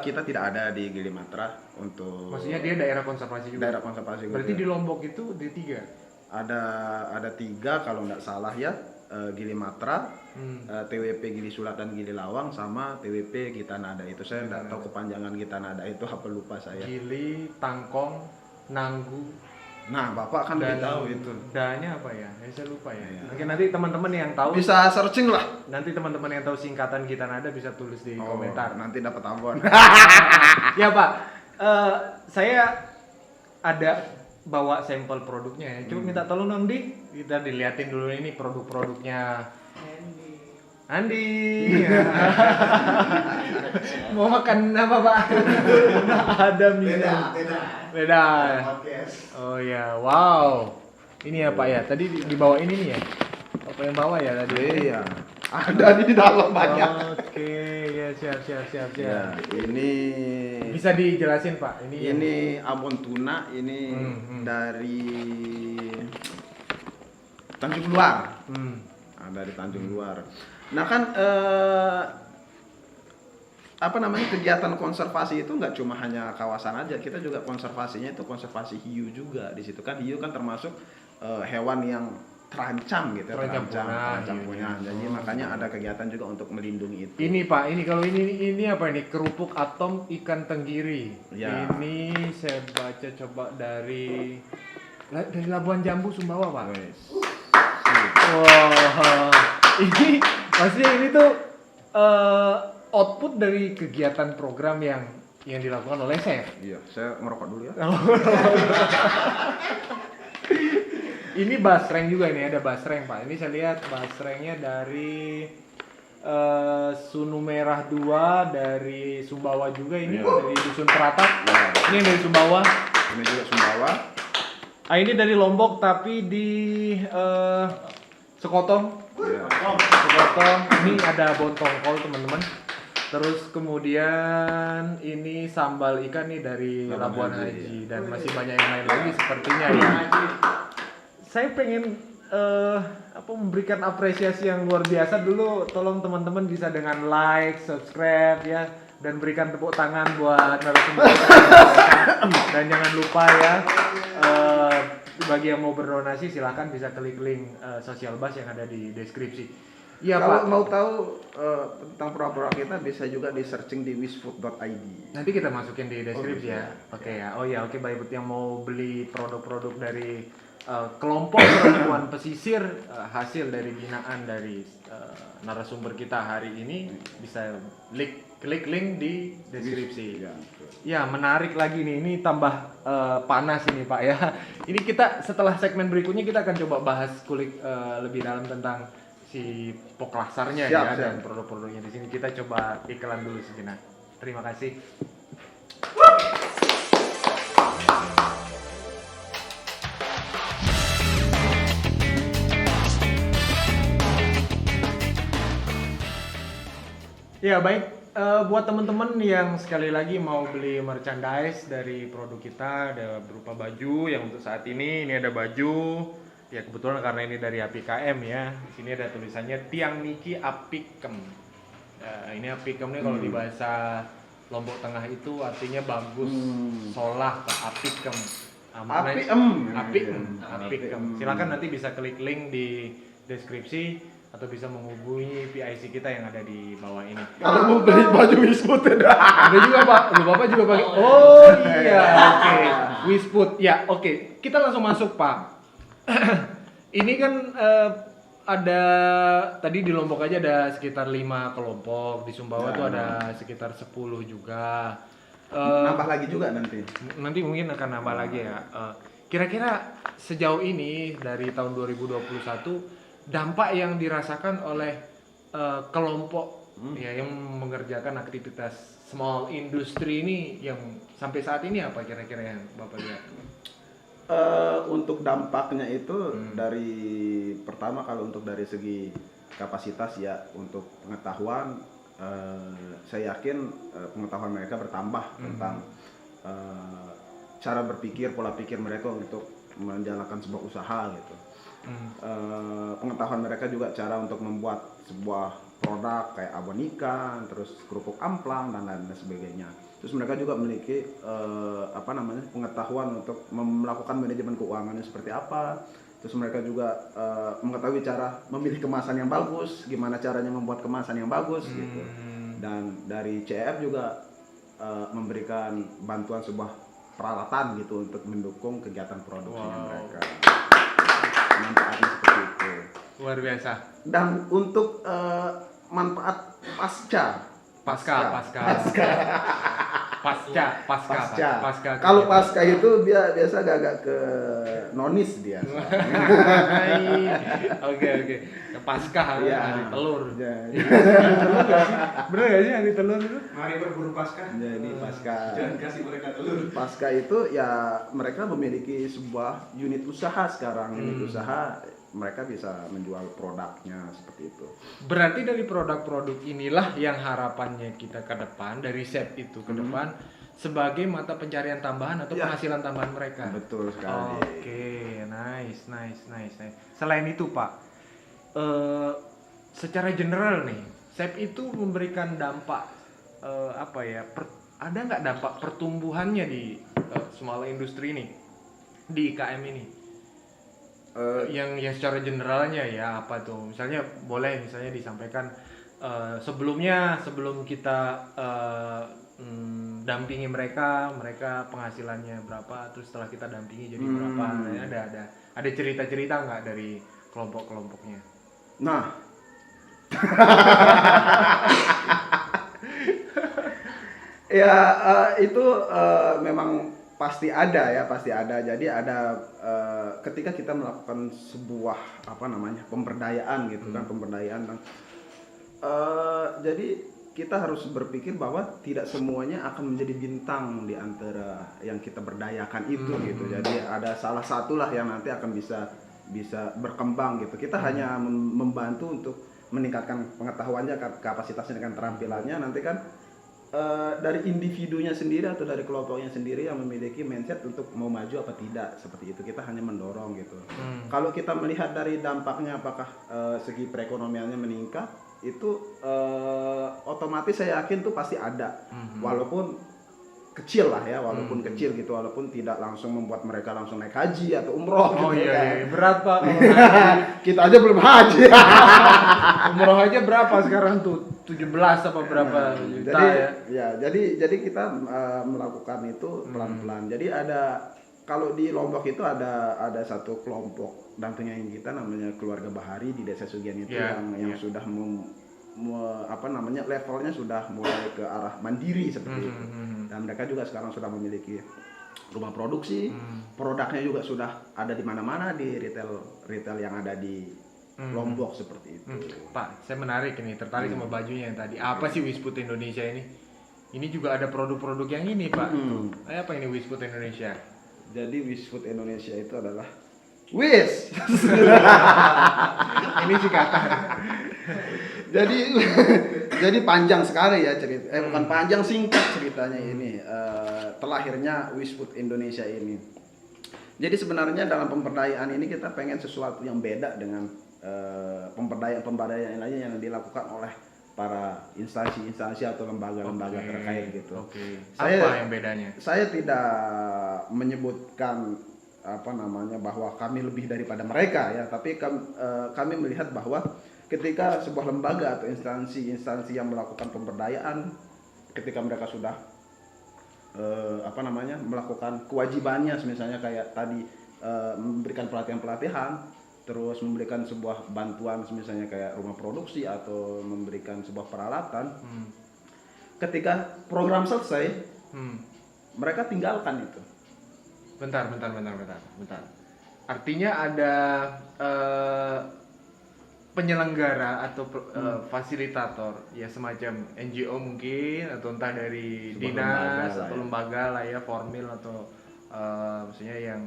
kita tidak ada di Gili Matra untuk Maksudnya dia daerah konservasi juga. daerah konservasi. Berarti juga. di Lombok itu di 3. ada 3 kalau nggak salah ya, Gili Matra, TWP Gili Sulat dan Gili Lawang sama TWP Gitanada. Itu saya nggak tahu kepanjangan Gitanada itu apa, lupa saya. Gili, Tangkong, Nanggu. Nah, Bapak kan lebih tahu itu. D-nya apa ya? Saya lupa ya. Iya. Oke, nanti teman-teman yang tahu, Bisa searching lah. nanti teman-teman yang tahu singkatan Gitanada bisa tulis di komentar. Nanti dapat abon. Ya Pak, saya ada bawa sampel produknya ya. Coba minta tolong dong Di, kita diliatin dulu ini produk-produknya. Andi. Mau makan apa Pak? Ada minum. Beda. Podcast. Oh ya, wow. Ini ya Pak ya. Tadi dibawa ini nih ya. Apa yang bawa ya tadi? Iya. Ada di dalam banyak. Oke, ya siap. Ya, ini Bisa dijelasin Pak, ini abon tuna ini dari Tanjung Luar. Dari Tanjung Luar. Nah kan apa namanya, kegiatan konservasi itu nggak cuma hanya kawasan aja, kita juga konservasinya itu konservasi hiu juga. Di situ kan hiu kan termasuk hewan yang terancam gitu, terancam punah. Jadi makanya ada kegiatan juga untuk melindungi itu. Ini Pak, ini kalau ini apa ini, kerupuk atom ikan tenggiri. Ya. Ini saya baca coba dari Labuan Jambu, Sumbawa Pak. Wes. Wah, ini maksudnya ini tuh output dari kegiatan program yang dilakukan oleh chef. Iya, saya ngerokok dulu ya. Ini basreng juga, ini ada basreng Pak. Ini saya lihat basrengnya dari Sunu Merah 2 dari Sumbawa juga, ini dari Dusun Peratap. Ini dari Sumbawa. Ini juga Sumbawa. Ini dari Lombok tapi di Sekotong. Sekotong. Ini ada bontongkol teman-teman. Terus kemudian ini sambal ikan nih dari Labuan Haji dan masih banyak yang lain lagi sepertinya ya. Saya pengen memberikan apresiasi yang luar biasa dulu. Tolong teman-teman bisa dengan like, subscribe ya, dan berikan tepuk tangan buat narasumber. Dan jangan lupa ya, bagi yang mau berdonasi silahkan bisa klik link Social Buzz yang ada di deskripsi. Iya Kalau Pak. mau tahu tentang produk kita bisa juga di searching di wisfood.id. Nanti kita masukin di deskripsi ya. Oke ya. Oh ya, oke, baik, buat yang mau beli produk-produk dari kelompok perempuan pesisir hasil dari binaan dari narasumber kita hari ini, bisa klik link di deskripsi. Ya, menarik lagi nih. Ini tambah panas ini Pak ya. Ini kita setelah segmen berikutnya kita akan coba bahas kulik lebih dalam tentang si poklasarnya ya dan produk-produknya di sini. Kita coba iklan dulu sejenak. Terima kasih. Ya baik, buat teman-teman yang sekali lagi mau beli merchandise dari produk kita, ada berupa baju yang untuk saat ini ada baju. Ya kebetulan karena ini dari APKM ya. Di sini ada tulisannya Tiang Niki Apikem. Ini Apikem nih kalau di bahasa Lombok Tengah itu artinya bagus, solah, Apikem. Apikem. Silakan nanti bisa klik link di deskripsi atau bisa menghubungi PIC kita yang ada di bawah ini. Kalau mau beli baju Wisfood Ada juga Pak, Bapak juga pakai. Oh iya, oke. Wisfood. Ya, oke. Kita langsung masuk Pak. Ini kan ada tadi di Lombok aja ada sekitar 5 kelompok, di Sumbawa tuh ada sekitar 10 juga. Nambah lagi juga nanti. Nanti mungkin akan nambah lagi ya. Kira-kira sejauh ini dari tahun 2021 dampak yang dirasakan oleh kelompok ya yang mengerjakan aktivitas small industry ini yang sampai saat ini apa kira-kira yang Bapak lihat? Untuk dampaknya itu dari pertama kalau untuk dari segi kapasitas ya, untuk pengetahuan saya yakin pengetahuan mereka bertambah tentang cara berpikir, pola pikir mereka untuk menjalankan sebuah usaha gitu. Pengetahuan mereka juga cara untuk membuat sebuah produk kayak abon ikan, terus kerupuk amplang dan lain sebagainya. Terus mereka juga memiliki pengetahuan untuk melakukan manajemen keuangannya seperti apa. Terus mereka juga mengetahui cara memilih kemasan yang bagus, gimana caranya membuat kemasan yang bagus gitu. Dan dari CF juga memberikan bantuan sebuah peralatan gitu untuk mendukung kegiatan produksinya mereka. Manfaatnya seperti itu. Luar biasa. Dan untuk manfaat pasca. Kalau pasca itu biasa agak ke nonis dia. Oke. Pasca hari telur. Bener gak sih hari telur itu? Mari berburu pasca. Jadi pasca. Jangan kasih mereka telur. Pasca itu ya mereka memiliki sebuah unit usaha sekarang. Unit usaha mereka bisa menjual produknya seperti itu. Berarti dari produk-produk inilah yang harapannya kita ke depan, dari SEP itu ke depan sebagai mata pencarian tambahan atau Ya. penghasilan tambahan mereka. Betul sekali. Oke, nice. Selain itu Pak, secara general nih, SEP itu memberikan dampak ada nggak dampak pertumbuhannya di small industry ini, di IKM ini? Yang secara generalnya ya apa tuh? Misalnya boleh disampaikan sebelum kita dampingi mereka penghasilannya berapa, terus setelah kita dampingi jadi berapa. Ada cerita-cerita nggak dari kelompok-kelompoknya? Nah, ya itu memang pasti ada ya, pasti ada. Jadi ada ketika kita melakukan sebuah pemberdayaan gitu kan, pemberdayaan. Jadi kita harus berpikir bahwa tidak semuanya akan menjadi bintang di antara yang kita berdayakan itu gitu. Jadi ada salah satulah yang nanti akan bisa berkembang gitu. Kita hanya membantu untuk meningkatkan pengetahuannya, kapasitasnya dengan keterampilannya. Nanti kan dari individunya sendiri atau dari kelompoknya sendiri yang memiliki mindset untuk mau maju apa tidak, seperti itu. Kita hanya mendorong gitu. Kalau kita melihat dari dampaknya, apakah segi perekonomiannya meningkat, itu otomatis saya yakin tuh pasti ada, walaupun kecil lah ya, walaupun kecil gitu, walaupun tidak langsung membuat mereka langsung naik haji atau umroh gitu. Iya, berat Pak. Kita aja belum haji. Umroh aja berapa sekarang tuh? 17 apa berapa juta ya? Jadi kita melakukan itu pelan-pelan. Jadi kalau di Lombok itu ada satu kelompok dampingan kita namanya Keluarga Bahari di Desa Sugian itu yang sudah levelnya sudah mulai ke arah mandiri seperti itu. Dan mereka juga sekarang sudah memiliki rumah produksi, produknya juga sudah ada di mana-mana di retail yang ada di Lombok seperti itu. Pak, saya tertarik sama bajunya yang tadi. Apa sih Wisfood Indonesia ini? Ini juga ada produk-produk yang ini Pak. Apa ini Wisfood Indonesia? Jadi Wisfood Indonesia itu adalah Wis. Ini singkatan. Jadi panjang sekali ya cerita. Bukan panjang, singkat ceritanya ini. Terlahirnya Wisfood Indonesia ini. Jadi sebenarnya dalam pemberdayaan ini kita pengen sesuatu yang beda dengan pemberdayaan lainnya yang dilakukan oleh para instansi atau lembaga-lembaga terkait gitu. Apa yang bedanya? Saya tidak menyebutkan bahwa kami lebih daripada mereka ya, tapi kami melihat bahwa ketika sebuah lembaga atau instansi yang melakukan pemberdayaan, ketika mereka sudah melakukan kewajibannya, misalnya kayak tadi memberikan pelatihan, terus memberikan sebuah bantuan misalnya kayak rumah produksi atau memberikan sebuah peralatan, ketika program selesai mereka tinggalkan itu. Bentar. Artinya ada penyelenggara atau fasilitator ya, semacam NGO mungkin, atau entah dari sebuah dinas lembaga atau lembaga lah ya, formil atau maksudnya yang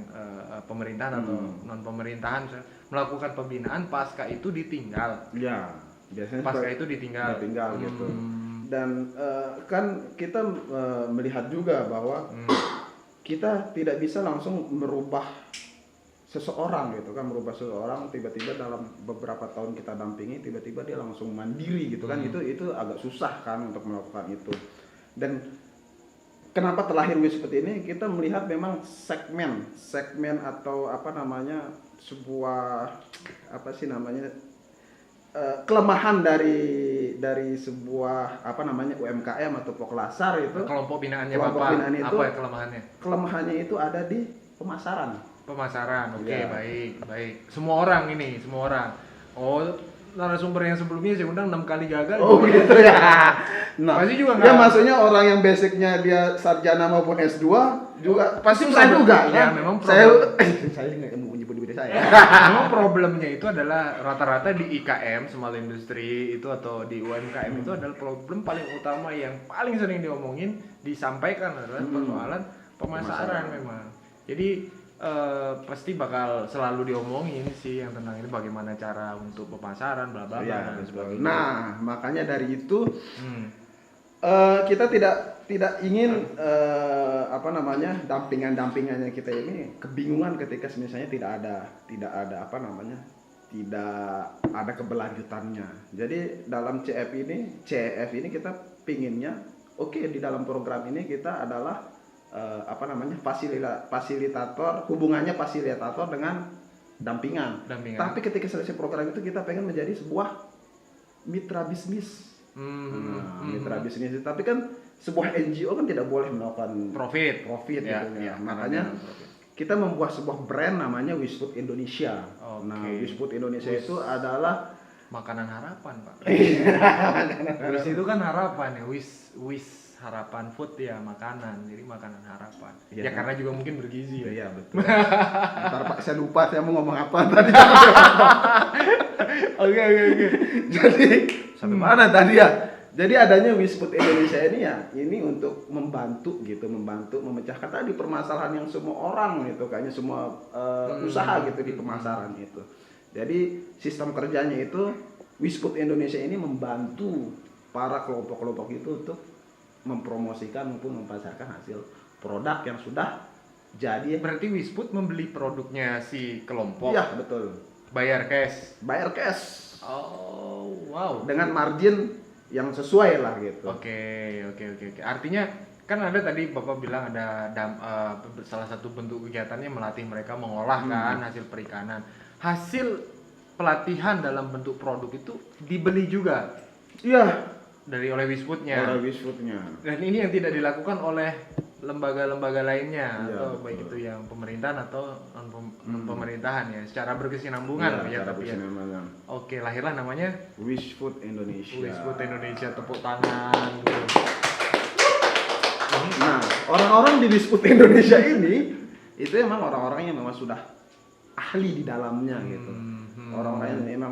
pemerintahan atau non pemerintahan melakukan pembinaan, pasca itu ditinggal. Ya, biasanya pasca itu ditinggal gitu. Dan kan kita melihat juga bahwa kita tidak bisa langsung merubah seseorang gitu kan, tiba-tiba dalam beberapa tahun kita dampingi tiba-tiba dia langsung mandiri gitu kan. Itu agak susah kan untuk melakukan itu. Dan kenapa terlahir seperti ini, kita melihat memang segmen atau sebuah kelemahan dari sebuah UMKM atau Poklasar itu. Kelompok binaannya itu, apa ya kelemahannya? Kelemahannya itu ada di pemasaran. Oke, baik. Semua orang. Oh, narasumber yang sebelumnya saya undang 6 kali gagal. Oh gitu ya. Nah, pasti juga ya maksudnya orang yang basicnya dia sarjana maupun S2 juga pasti susah juga ya, kan. memang saya nggak mau menyebut diri saya. Memang problemnya itu adalah rata-rata di IKM, small industry itu, atau di UMKM itu adalah problem paling utama yang paling sering disampaikan adalah persoalan pemasaran memang. Jadi pasti bakal selalu diomongin sih yang tentang ini bagaimana cara untuk pemasaran bla bla bla Ya, dan betul. sebagainya. Nah, makanya dari itu Hmm. kita tidak ingin dampingannya kita ini kebingungan ketika misalnya tidak ada keberlanjutannya. Jadi dalam CEF ini kita pinginnya di dalam program ini kita adalah fasilitator, hubungannya fasilitator dengan dampingan. Tapi ketika selesai program itu kita pengen menjadi sebuah mitra bisnis. Mitra bisnis. Tapi kan sebuah NGO kan tidak boleh melakukan profit Ya, gitu ya, ya. Makanya kita membuat sebuah brand namanya Wishfood Indonesia. Oke. Nah, Wishfood Indonesia itu adalah makanan harapan, Pak. Wish itu kan harapan ya, wish harapan food ya makanan, jadi makanan harapan. Iya. Ya karena juga mungkin bergizi ya. iya betul. Ntar Pak saya lupa saya mau ngomong apa tadi. Oke. Jadi sampai mana tadi ya? Jadi adanya Wishfood Indonesia ini ya, ini untuk membantu memecahkan tadi permasalahan yang semua orang itu kayaknya semua usaha gitu di pemasaran itu. Jadi sistem kerjanya itu Wishfood Indonesia ini membantu para kelompok-kelompok itu untuk mempromosikan maupun mempasarkan hasil produk yang sudah jadi. Berarti Wishfood membeli produknya si kelompok. Iya, betul. Bayar cash. Bayar cash. Oh, wow. Dengan margin yang sesuai lah gitu. Oke. Artinya kan ada tadi Bapak bilang ada salah satu bentuk kegiatannya melatih mereka mengolah kan hasil perikanan. Hasil pelatihan dalam bentuk produk itu dibeli juga Iya, oleh Wishfood-nya. oleh Wishfood-nya. Dan ini yang tidak dilakukan oleh lembaga-lembaga lainnya Iya, atau betul. baik itu yang pemerintahan atau non pemerintahan ya, secara berkesinambungan ya, cara tapi ya. berkesinambungan. Oke, lahirlah namanya Wishfood Indonesia. Wishfood Indonesia, tepuk tangan gitu. Nah, orang-orang di Wishfood Indonesia ini itu emang orang-orang yang memang sudah ahli di dalamnya gitu. Orang-orang yang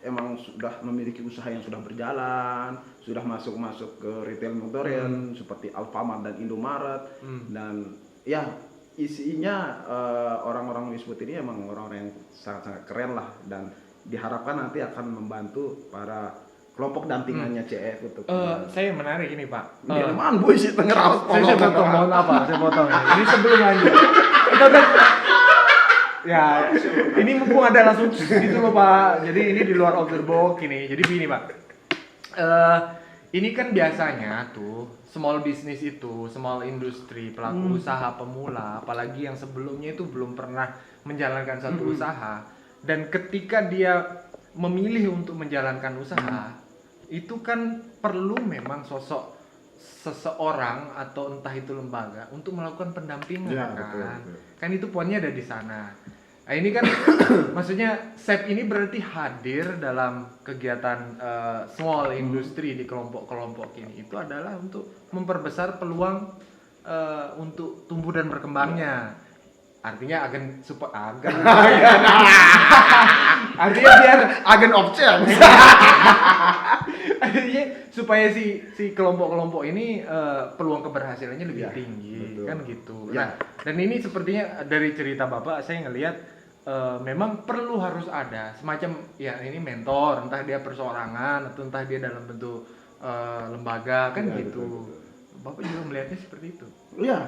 emang sudah memiliki usaha yang sudah berjalan, sudah masuk ke retail modern seperti Alfamart dan Indomaret dan ya isinya orang-orang Wishfood ini emang orang-orang yang sangat-sangat keren lah dan diharapkan nanti akan membantu para kelompok dampingannya CF untuk Saya menarik ini Pak. Dilman boy sih tengah Saya potong, mohon apa? Saya potong. Ini sebelum lanjut. Kita udah ya, ini mumpung ada langsung gitu loh Pak. Jadi ini di luar of the box ini. Jadi begini Pak. Ini kan biasanya tuh small business itu, small industry, pelaku usaha pemula, apalagi yang sebelumnya itu belum pernah menjalankan satu usaha, dan ketika dia memilih untuk menjalankan usaha, itu kan perlu memang sosok seseorang atau entah itu lembaga untuk melakukan pendampingan Ya, kan. betul. Kan itu poinnya ada di sana. Nah, ini kan maksudnya SEP ini berarti hadir dalam kegiatan small industry di kelompok-kelompok ini itu adalah untuk memperbesar peluang untuk tumbuh dan berkembangnya. Artinya artinya biar agen of change. artinya supaya si kelompok-kelompok ini peluang keberhasilannya lebih Ya, tinggi, betul. kan gitu. Ya. Nah, dan ini sepertinya dari cerita Bapak saya ngelihat memang perlu harus ada semacam ya ini mentor, entah dia perseorangan atau entah dia dalam bentuk lembaga kan Ya, gitu. betul. Bapak juga melihatnya seperti itu. Iya.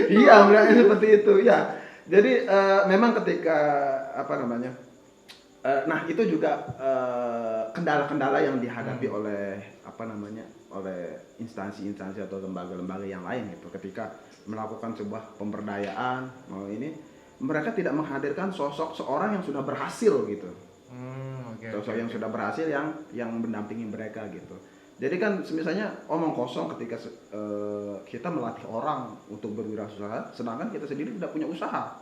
Iya, melihatnya seperti itu. Ya. Jadi memang ketika nah itu juga kendala-kendala yang dihadapi oleh oleh instansi-instansi atau lembaga-lembaga yang lain gitu ketika melakukan sebuah pemberdayaan mereka tidak menghadirkan sosok seorang yang sudah berhasil gitu. Sosok yang sudah berhasil yang mendampingi mereka gitu. Jadi kan misalnya omong kosong ketika kita melatih orang untuk berwirausaha, sedangkan kita sendiri tidak punya usaha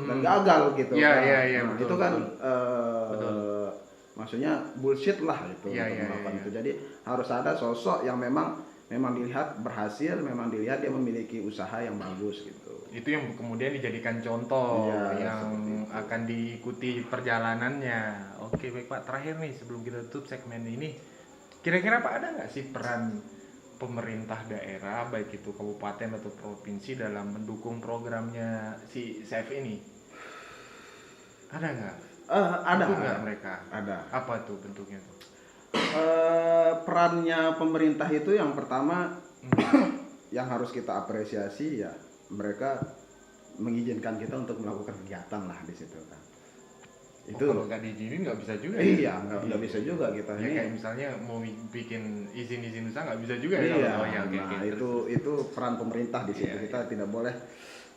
dan gagal gitu. Iya, Nah, betul, itu kan betul. maksudnya bullshit lah itu Iya, untuk iya, melakukan iya. itu. Jadi harus ada sosok yang memang dilihat berhasil, memang dilihat dia memiliki usaha yang bagus gitu. Itu yang kemudian dijadikan contoh Iya, yang seperti itu. akan diikuti perjalanannya. Oke baik Pak, terakhir nih sebelum kita tutup segmen ini, kira-kira Pak ada nggak sih peran pemerintah daerah baik itu kabupaten atau provinsi dalam mendukung programnya si Safe ini? Ada nggak? Ada. Dukung nggak mereka? Ada. Apa tuh bentuknya tuh? Perannya pemerintah itu yang pertama yang harus kita apresiasi ya, mereka mengizinkan kita untuk melakukan kegiatan lah di situ kan. Itu kalau nggak diizinin nggak bisa juga. iya, nggak bisa juga kita Ya ini. kayak misalnya mau bikin izin usaha nggak bisa juga ya. Iya, Oh, ya, oke, nah oke, itu peran pemerintah di situ. Iya, Kita tidak boleh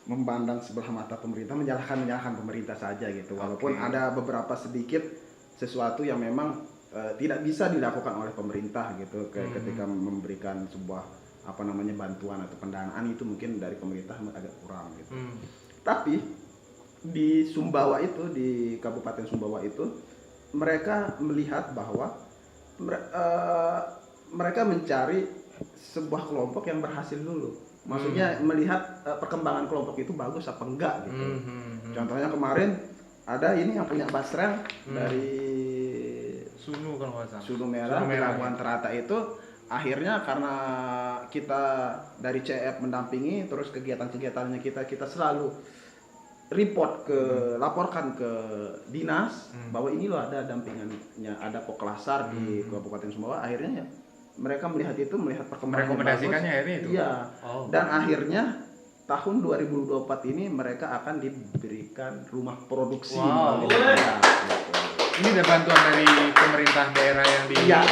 memandang sebelah mata pemerintah, menyalahkan pemerintah saja gitu. Walaupun Oke. ada beberapa sedikit sesuatu yang memang tidak bisa dilakukan oleh pemerintah gitu, ketika memberikan sebuah bantuan atau pendanaan, itu mungkin dari pemerintah agak kurang gitu. Tapi di Sumbawa itu, di Kabupaten Sumbawa itu, mereka melihat bahwa mereka mencari sebuah kelompok yang berhasil dulu. Maksudnya melihat perkembangan kelompok itu bagus apa enggak gitu. Contohnya kemarin ada ini yang punya basrel dari Sunu kalau nggak salah. Sunu Merah, di Labuan Terata itu, akhirnya karena kita dari CF mendampingi, terus kegiatan-kegiatannya kita selalu laporkan ke dinas bahwa ini loh ada dampingannya, ada Poklasar di Kabupaten Sumbawa. Akhirnya ya, mereka melihat perkembangan Merekomendasikannya akhirnya itu. Iya. Oh. Dan akhirnya tahun 2024 ini mereka akan diberikan rumah produksi. Wow. melalui daerah, gitu. Ini ada bantuan dari pemerintah daerah yang di. Iya.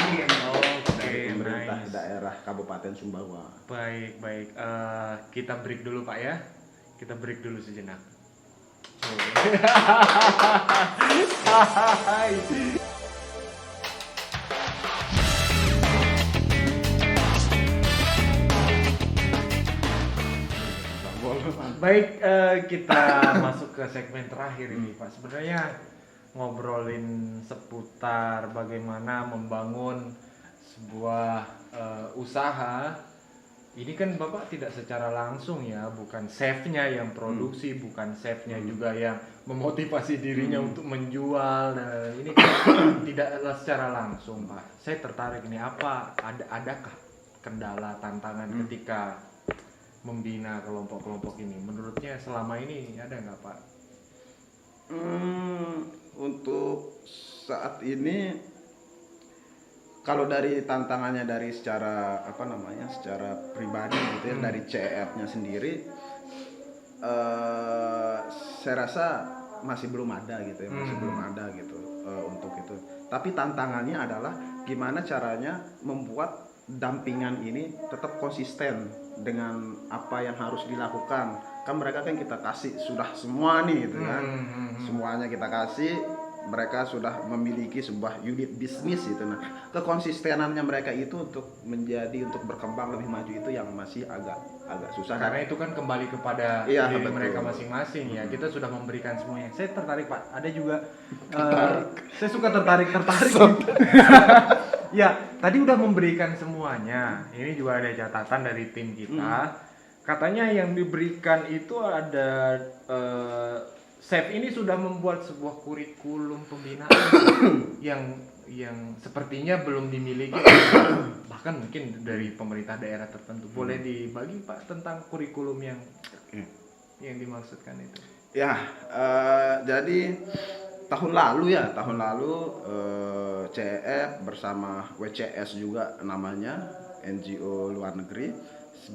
Oh, oke, Dari pemerintah nice. daerah Kabupaten Sumbawa. Baik. Kita break dulu Pak ya. Kita break dulu sejenak. Hai. Baik, kita masuk ke segmen terakhir ini Pak. Sebenarnya ngobrolin seputar bagaimana membangun sebuah usaha. Ini kan Bapak tidak secara langsung ya, bukan chefnya yang produksi, bukan chefnya juga yang memotivasi dirinya untuk menjual. Nah, ini kan tidaklah secara langsung Pak. Saya tertarik nih, adakah kendala tantangan ketika membina kelompok-kelompok ini? Menurutnya selama ini ada nggak Pak? Untuk saat ini, kalau dari tantangannya dari secara secara pribadi gitu ya, dari CEF-nya sendiri, saya rasa masih belum ada gitu ya, untuk itu. Tapi tantangannya adalah gimana caranya membuat dampingan ini tetap konsisten dengan apa yang harus dilakukan. Kan mereka kan kita kasih sudah semua nih gitu kan, semuanya kita kasih, mereka sudah memiliki sebuah unit bisnis gitu. Nah, kekonsistenannya mereka itu untuk berkembang lebih maju itu yang masih agak susah. Karena itu kan kembali kepada Iya, diri betul. mereka masing-masing ya. Kita sudah memberikan semuanya. Saya tertarik Pak. Ada juga saya suka tertarik. Ya, tadi udah memberikan semuanya. Ini juga ada catatan dari tim kita. Katanya yang diberikan itu ada Chef ini sudah membuat sebuah kurikulum pembinaan yang sepertinya belum dimiliki bahkan mungkin dari pemerintah daerah tertentu. Boleh dibagi Pak tentang kurikulum yang dimaksudkan itu? Ya, jadi tahun lalu CEF bersama WCS juga namanya, NGO luar negeri,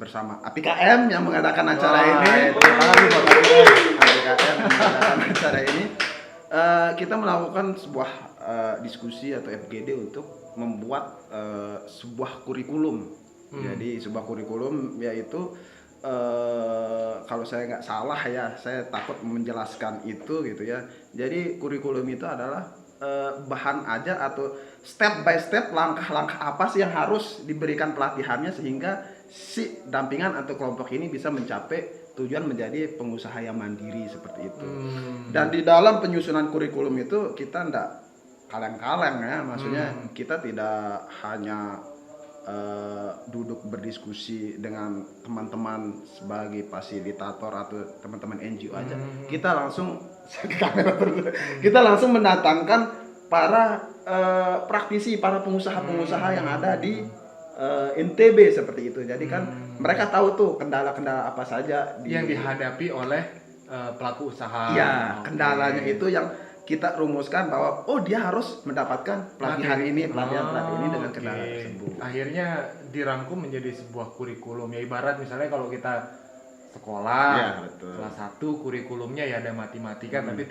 bersama APKM yang mengadakan acara ini. APKM mengadakan acara ini. Kita melakukan sebuah diskusi atau FGD untuk membuat sebuah kurikulum. Jadi sebuah kurikulum yaitu kalau saya nggak salah ya, saya takut menjelaskan itu gitu ya. Jadi kurikulum itu adalah bahan ajar atau step by step, langkah-langkah apa sih yang harus diberikan pelatihannya sehingga si dampingan atau kelompok ini bisa mencapai tujuan menjadi pengusaha yang mandiri seperti itu. Dan di dalam penyusunan kurikulum itu kita nggak kaleng-kaleng ya, maksudnya kita tidak hanya duduk berdiskusi dengan teman-teman sebagai fasilitator atau teman-teman NGO aja. Kita langsung mendatangkan para praktisi, para pengusaha-pengusaha yang ada di NTB seperti itu. Jadi kan mereka tahu tuh kendala-kendala apa saja yang dihadapi oleh pelaku usaha. Iya, Oke. kendalanya itu yang kita rumuskan bahwa oh dia harus mendapatkan pelatihan ini, pelatihan ini dengan kendala Oke. tersebut. Akhirnya dirangkum menjadi sebuah kurikulum. Ya ibarat misalnya kalau kita sekolah, Iya, betul. kelas 1 kurikulumnya ya ada matematika, tapi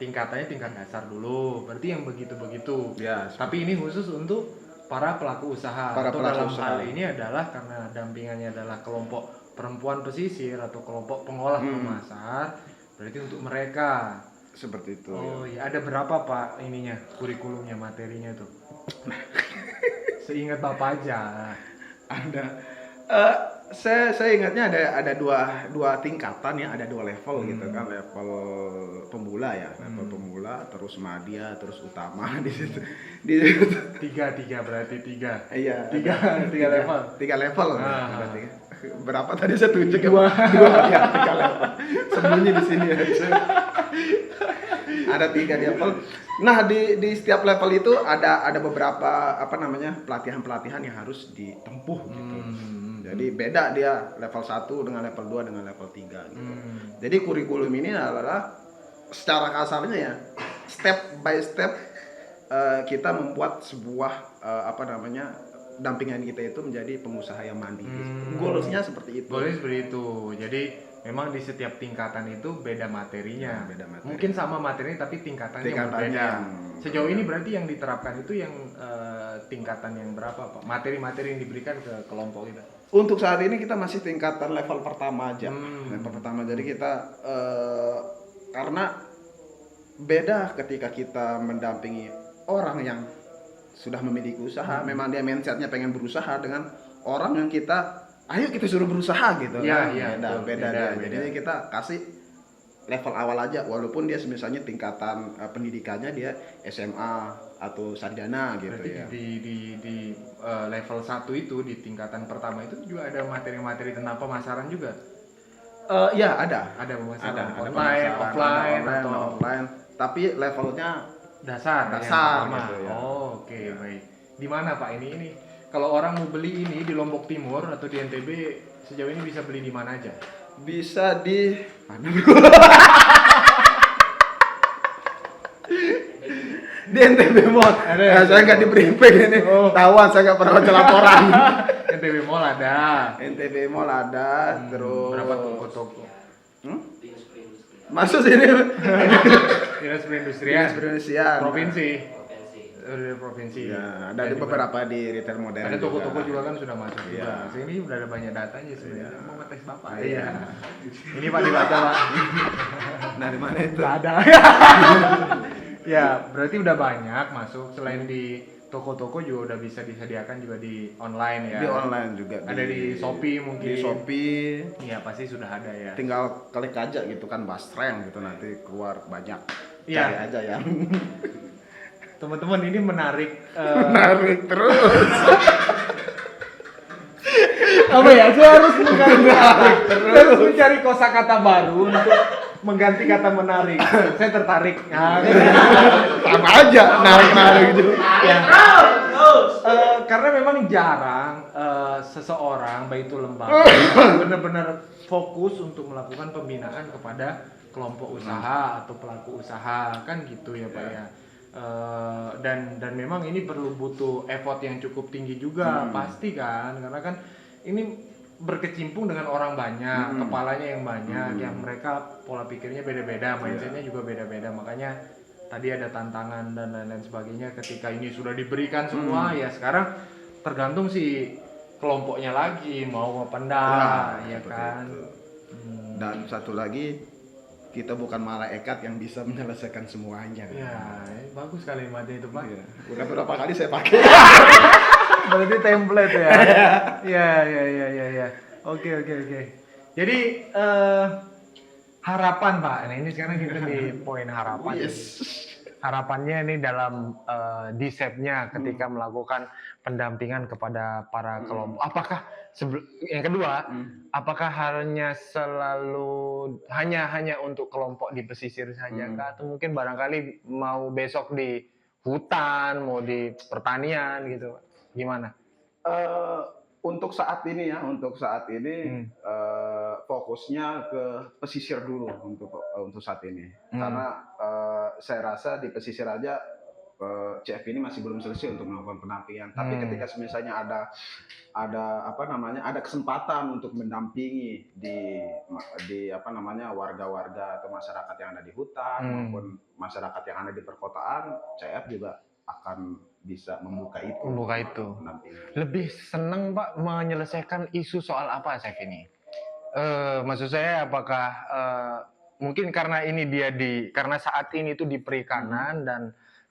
tingkatannya tingkat dasar dulu. Berarti yang begitu-begitu. Ya, Tapi ini khusus untuk para pelaku usaha. Para Atau pelaku dalam usaha. hal ini adalah karena dampingannya adalah kelompok perempuan pesisir atau kelompok pengolah pemasar. Berarti untuk mereka. seperti itu. Oh iya, ada berapa Pak ininya kurikulumnya, materinya tuh? Seingat Bapak aja. Ada saya ingatnya ada dua tingkatan ya, ada 2 level gitu kan, level pemula ya, level pemula, terus madya, terus utama di situ. Tiga berarti tiga. Iya, Tiga level. 3 level. Ah. Ada 3. Berapa tadi saya tunjuk ya? 2 ya, 3 level. Sembunyi di sini aja. Ada 3 level. Nah, di setiap level itu ada beberapa pelatihan-pelatihan yang harus ditempuh gitu. Jadi beda dia level 1 dengan level 2 dengan level 3 gitu. Jadi kurikulum ini adalah secara kasarnya ya step by step kita membuat sebuah dampingan kita itu menjadi pengusaha yang mandiri. Goalsnya seperti itu. Boleh seperti itu. Jadi memang di setiap tingkatan itu beda materinya. Ya, beda materi. Mungkin sama materinya tapi tingkatannya yang Tingkatannya berbeda. yang Sejauh ini berarti yang diterapkan itu yang tingkatan yang berapa Pak? Materi-materi yang diberikan ke kelompok kita. Untuk saat ini kita masih tingkatan level pertama aja. Level pertama. Jadi kita karena beda ketika kita mendampingi orang yang sudah memiliki usaha, memang dia mindsetnya pengen berusaha, dengan orang yang ayo kita suruh berusaha gitu. Iya, kan. iya, betul. Beda. Beda. Jadi kita kasih level awal aja, walaupun dia misalnya tingkatan pendidikannya dia SMA atau sarjana gitu. Berarti ya. di level 1 itu, di tingkatan pertama itu juga ada materi-materi tentang pemasaran juga. Ya ada. Ada pemasaran Ada online, pemasaran, offline, ada atau offline. Tapi levelnya dasar yang Dasar, pertama. gitu ya. Oh, oke, baik. Di mana Pak ini? Kalau orang mau beli ini di Lombok Timur atau di NTB, sejauh ini bisa beli di mana aja? bisa di mana? Di NTB Mall. Saya nggak di briefing ini. Tawan, saya nggak pernah baca laporan. NTB Mall ada. NTB Mall ada, terus Berapa toko-toko? masuk sini. Dinas Perindustrian. Dinas Perindustrian. Provinsi. Provinsi. Ya, ada di beberapa di retail modern. Ada toko-toko juga kan sudah masuk juga. Iya. Sini udah ada banyak datanya sebenarnya. Mau ngetes Bapak. Iya. Ini Pak dibaca Pak. Nah, di mana itu? Nggak ada. Ya, berarti udah banyak masuk. Selain di toko-toko juga udah bisa disediakan juga di online ya. Di online juga. Ada di Shopee mungkin. Di Shopee. Iya, pasti sudah ada ya. Tinggal klik aja gitu kan, Basreng gitu, nanti keluar banyak. Iya. Cari aja ya. Teman-teman, ini menarik. Menarik terus. Apa ya? Saya harus mencari kosakata baru untuk mengganti kata menarik. Saya tertarik. Nah, Sama aja, narik-narik gitu. ya. Karena memang jarang seseorang baik itu lembaga benar-benar fokus untuk melakukan pembinaan kepada kelompok usaha atau pelaku usaha, kan gitu ya Pak ya. Dan memang ini perlu butuh effort yang cukup tinggi juga pasti kan, karena kan ini berkecimpung dengan orang banyak, kepalanya yang banyak, yang mereka pola pikirnya beda-beda, mindsetnya juga beda-beda, makanya tadi ada tantangan dan lain-lain sebagainya. Ketika ini sudah diberikan semua, ya sekarang tergantung si kelompoknya lagi mau apa enggak, ya kan. Dan satu lagi, kita bukan malaikat yang bisa menyelesaikan semuanya. Ya, bagus kalimatnya itu Pak. Iya. Udah berapa kali saya pakai. Berarti template ya. Ya. Oke. Jadi harapan Pak. Nah, ini sekarang kita di poin harapan. Yes. Harapannya ini dalam DSEP-nya ketika melakukan pendampingan kepada para kelompok. Apakah yang kedua, apakah hanya untuk kelompok di pesisir saja kah? Atau mungkin barangkali mau besok di hutan, mau di pertanian gitu. Gimana? Eh, untuk saat ini ya, fokusnya ke pesisir dulu untuk saat ini. Karena saya rasa di pesisir aja CF ini masih belum selesai untuk melakukan pendampingan. Tapi ketika misalnya ada kesempatan untuk mendampingi di warga-warga atau masyarakat yang ada di hutan maupun masyarakat yang ada di perkotaan, CF juga akan bisa membuka itu. Pendampingan. Lebih seneng Pak menyelesaikan isu soal apa Chef ini? Maksud saya apakah mungkin karena ini karena saat ini itu di perikanan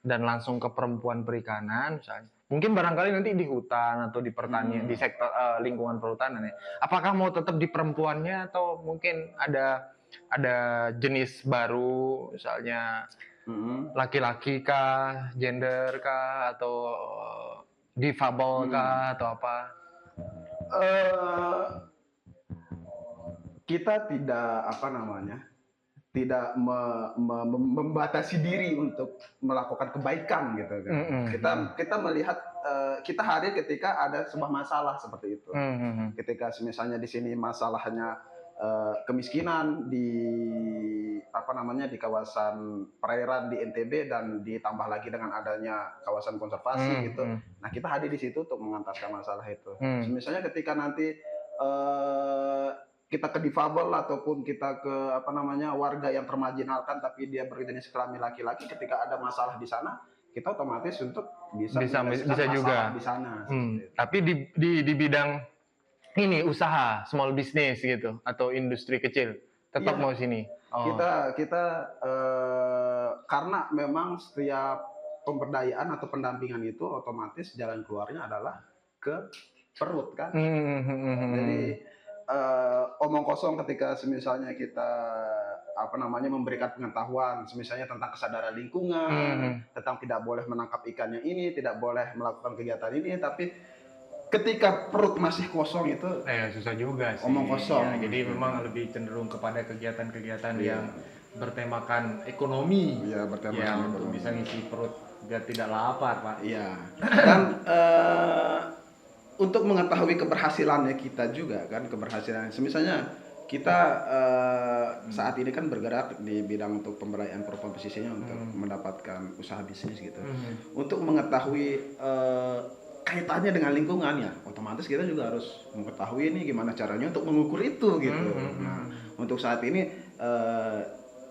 dan langsung ke perempuan perikanan misalnya. Mungkin barangkali nanti di hutan atau di pertanian di sektor lingkungan perhutanan ya. Apakah mau tetap di perempuannya atau mungkin ada jenis baru misalnya laki-laki kah, gender kah atau difabel kah atau apa? Kita tidak membatasi diri untuk melakukan kebaikan gitu kan. Kita melihat kita hadir ketika ada sebuah masalah seperti itu. Ketika misalnya di sini masalahnya kemiskinan di kawasan perairan di NTB dan ditambah lagi dengan adanya kawasan konservasi gitu. Nah, kita hadir di situ untuk mengentaskan masalah itu. Misalnya ketika nanti kita ke difabel ataupun kita ke warga yang termarginalkan tapi dia berjenis kelamin laki-laki, ketika ada masalah di sana kita otomatis untuk bisa juga di sana. Tapi di bidang ini usaha small business gitu atau industri kecil tetap mau sini. Kita karena memang setiap pemberdayaan atau pendampingan itu otomatis jalan keluarnya adalah ke perut kan. Jadi omong kosong ketika misalnya kita memberikan pengetahuan misalnya tentang kesadaran lingkungan, tentang tidak boleh menangkap ikannya ini, tidak boleh melakukan kegiatan ini, tapi ketika perut masih kosong itu susah juga sih. Omong kosong. Ya, jadi memang lebih cenderung kepada kegiatan-kegiatan yang bertemakan ekonomi. Iya, bertemakan untuk bisa ngisi perut biar tidak lapar, Pak. Iya. Dan untuk mengetahui keberhasilannya kita juga kan, misalnya kita saat ini kan bergerak di bidang untuk pemberdayaan perempuan pesisirnya untuk mendapatkan usaha bisnis gitu. Untuk mengetahui kaitannya dengan lingkungan ya, otomatis kita juga harus mengetahui ini gimana caranya untuk mengukur itu gitu. Nah, untuk saat ini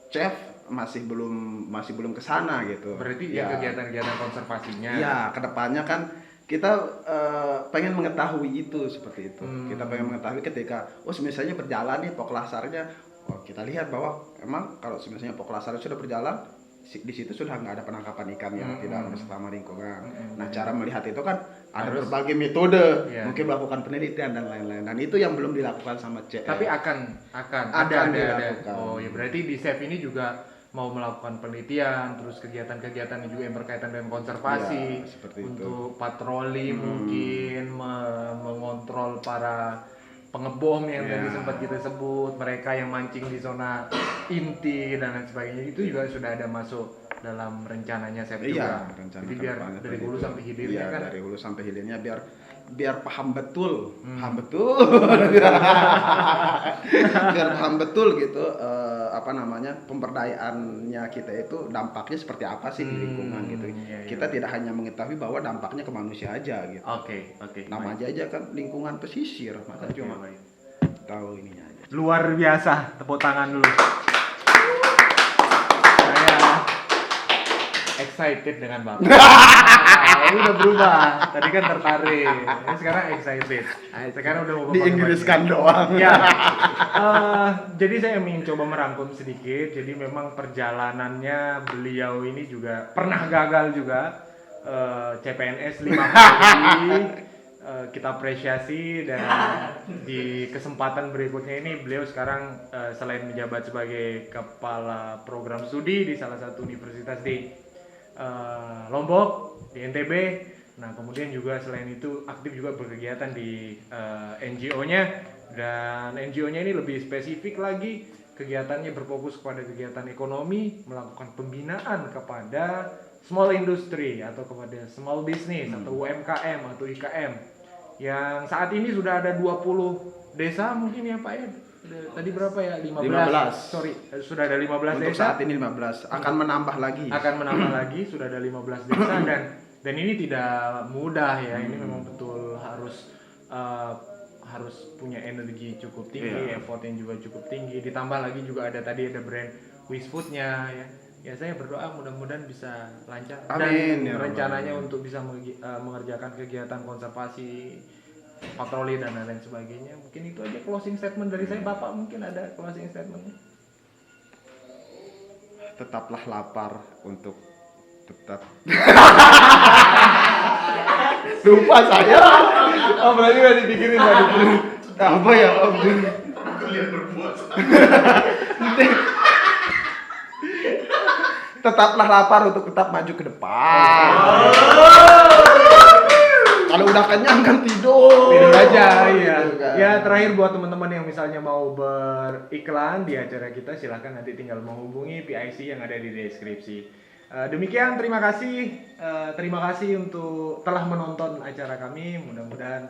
Chef masih belum ke sana gitu. Berarti ya kegiatan-kegiatan konservasinya. Ya, kedepannya kan kita pengen mengetahui itu seperti itu. Kita pengen mengetahui ketika misalnya berjalan nih poklasarnya, kita lihat bahwa emang kalau misalnya poklasarnya sudah berjalan di situ sudah nggak ada penangkapan ikannya, tidak bersama lingkungan. Nah, cara melihat itu kan ada berbagai metode, mungkin melakukan penelitian dan lain-lain. Dan itu yang belum dilakukan sama CF. Tapi akan ada. Oh ya, berarti di CF ini juga mau melakukan penelitian, terus kegiatan-kegiatan juga yang berkaitan dengan konservasi, untuk patroli mungkin mengontrol para pengebom yang tadi sempat kita sebut, mereka yang mancing di zona inti dan lain sebagainya, itu juga sudah ada masuk dalam rencananya saya juga. Rencana. Jadi biar dari hulu sampai hilirnya kan. Dari hulu sampai hilirnya biar paham betul, biar paham betul gitu pemberdayaannya kita itu dampaknya seperti apa sih di lingkungan gitu. Kita tidak hanya mengetahui bahwa dampaknya ke manusia aja gitu. Oke. Nama aja kan lingkungan pesisir, maka cuma tahu ininya aja. Luar biasa, tepuk tangan dulu. Saya excited dengan Bapak. Udah berubah. Tadi kan tertarik. Ini sekarang excited. Sekarang udah mau Diinggriskan doang. Ya. Jadi saya ingin coba merangkum sedikit. Jadi memang perjalanannya beliau ini juga pernah gagal juga. CPNS 5 kali. Kita apresiasi dan di kesempatan berikutnya ini beliau sekarang selain menjabat sebagai kepala program studi di salah satu universitas di Lombok di NTB. Nah, kemudian juga selain itu aktif juga berkegiatan di NGO-nya, dan NGO-nya ini lebih spesifik lagi, kegiatannya berfokus kepada kegiatan ekonomi, melakukan pembinaan kepada small industry atau kepada small business atau UMKM atau IKM yang saat ini sudah ada 20 desa mungkin ya Pak ya. Tadi berapa ya? 15. 15. Sorry, sudah ada 15 Untuk desa. saat ini 15, akan menambah lagi. Akan menambah lagi, sudah ada 15 desa dan ini tidak mudah ya. Ini memang betul harus punya energi cukup tinggi, effort yang juga cukup tinggi. Ditambah lagi juga ada tadi ada brand Wisfood-nya ya. Ya saya berdoa mudah-mudahan bisa lancar. Amin, Dan ya rencananya Rabbal. untuk bisa mengerjakan kegiatan konservasi, patroli dan lain sebagainya. Mungkin itu aja closing statement dari saya. Bapak mungkin ada closing statement? Tetaplah lapar untuk tetap. Lupa saya. Oh berarti udah dipikirin tadi. Apa ya Om? Kalian berbuat. Tetaplah lapar untuk tetap maju ke depan. Kalau udah kenyang kan tidur. Pilih aja ya. Gitu kan. Ya terakhir buat teman-teman yang misalnya mau beriklan di acara kita silahkan nanti tinggal menghubungi PIC yang ada di deskripsi. Demikian terima kasih untuk telah menonton acara kami. Mudah-mudahan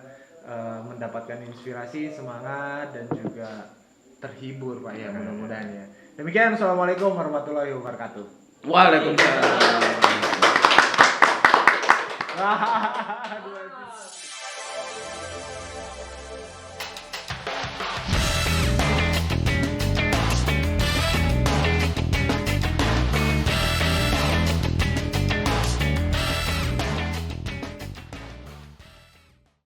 mendapatkan inspirasi, semangat dan juga terhibur Pak ya mudah-mudahan ya. Demikian assalamualaikum warahmatullahi wabarakatuh. Waalaikumsalam.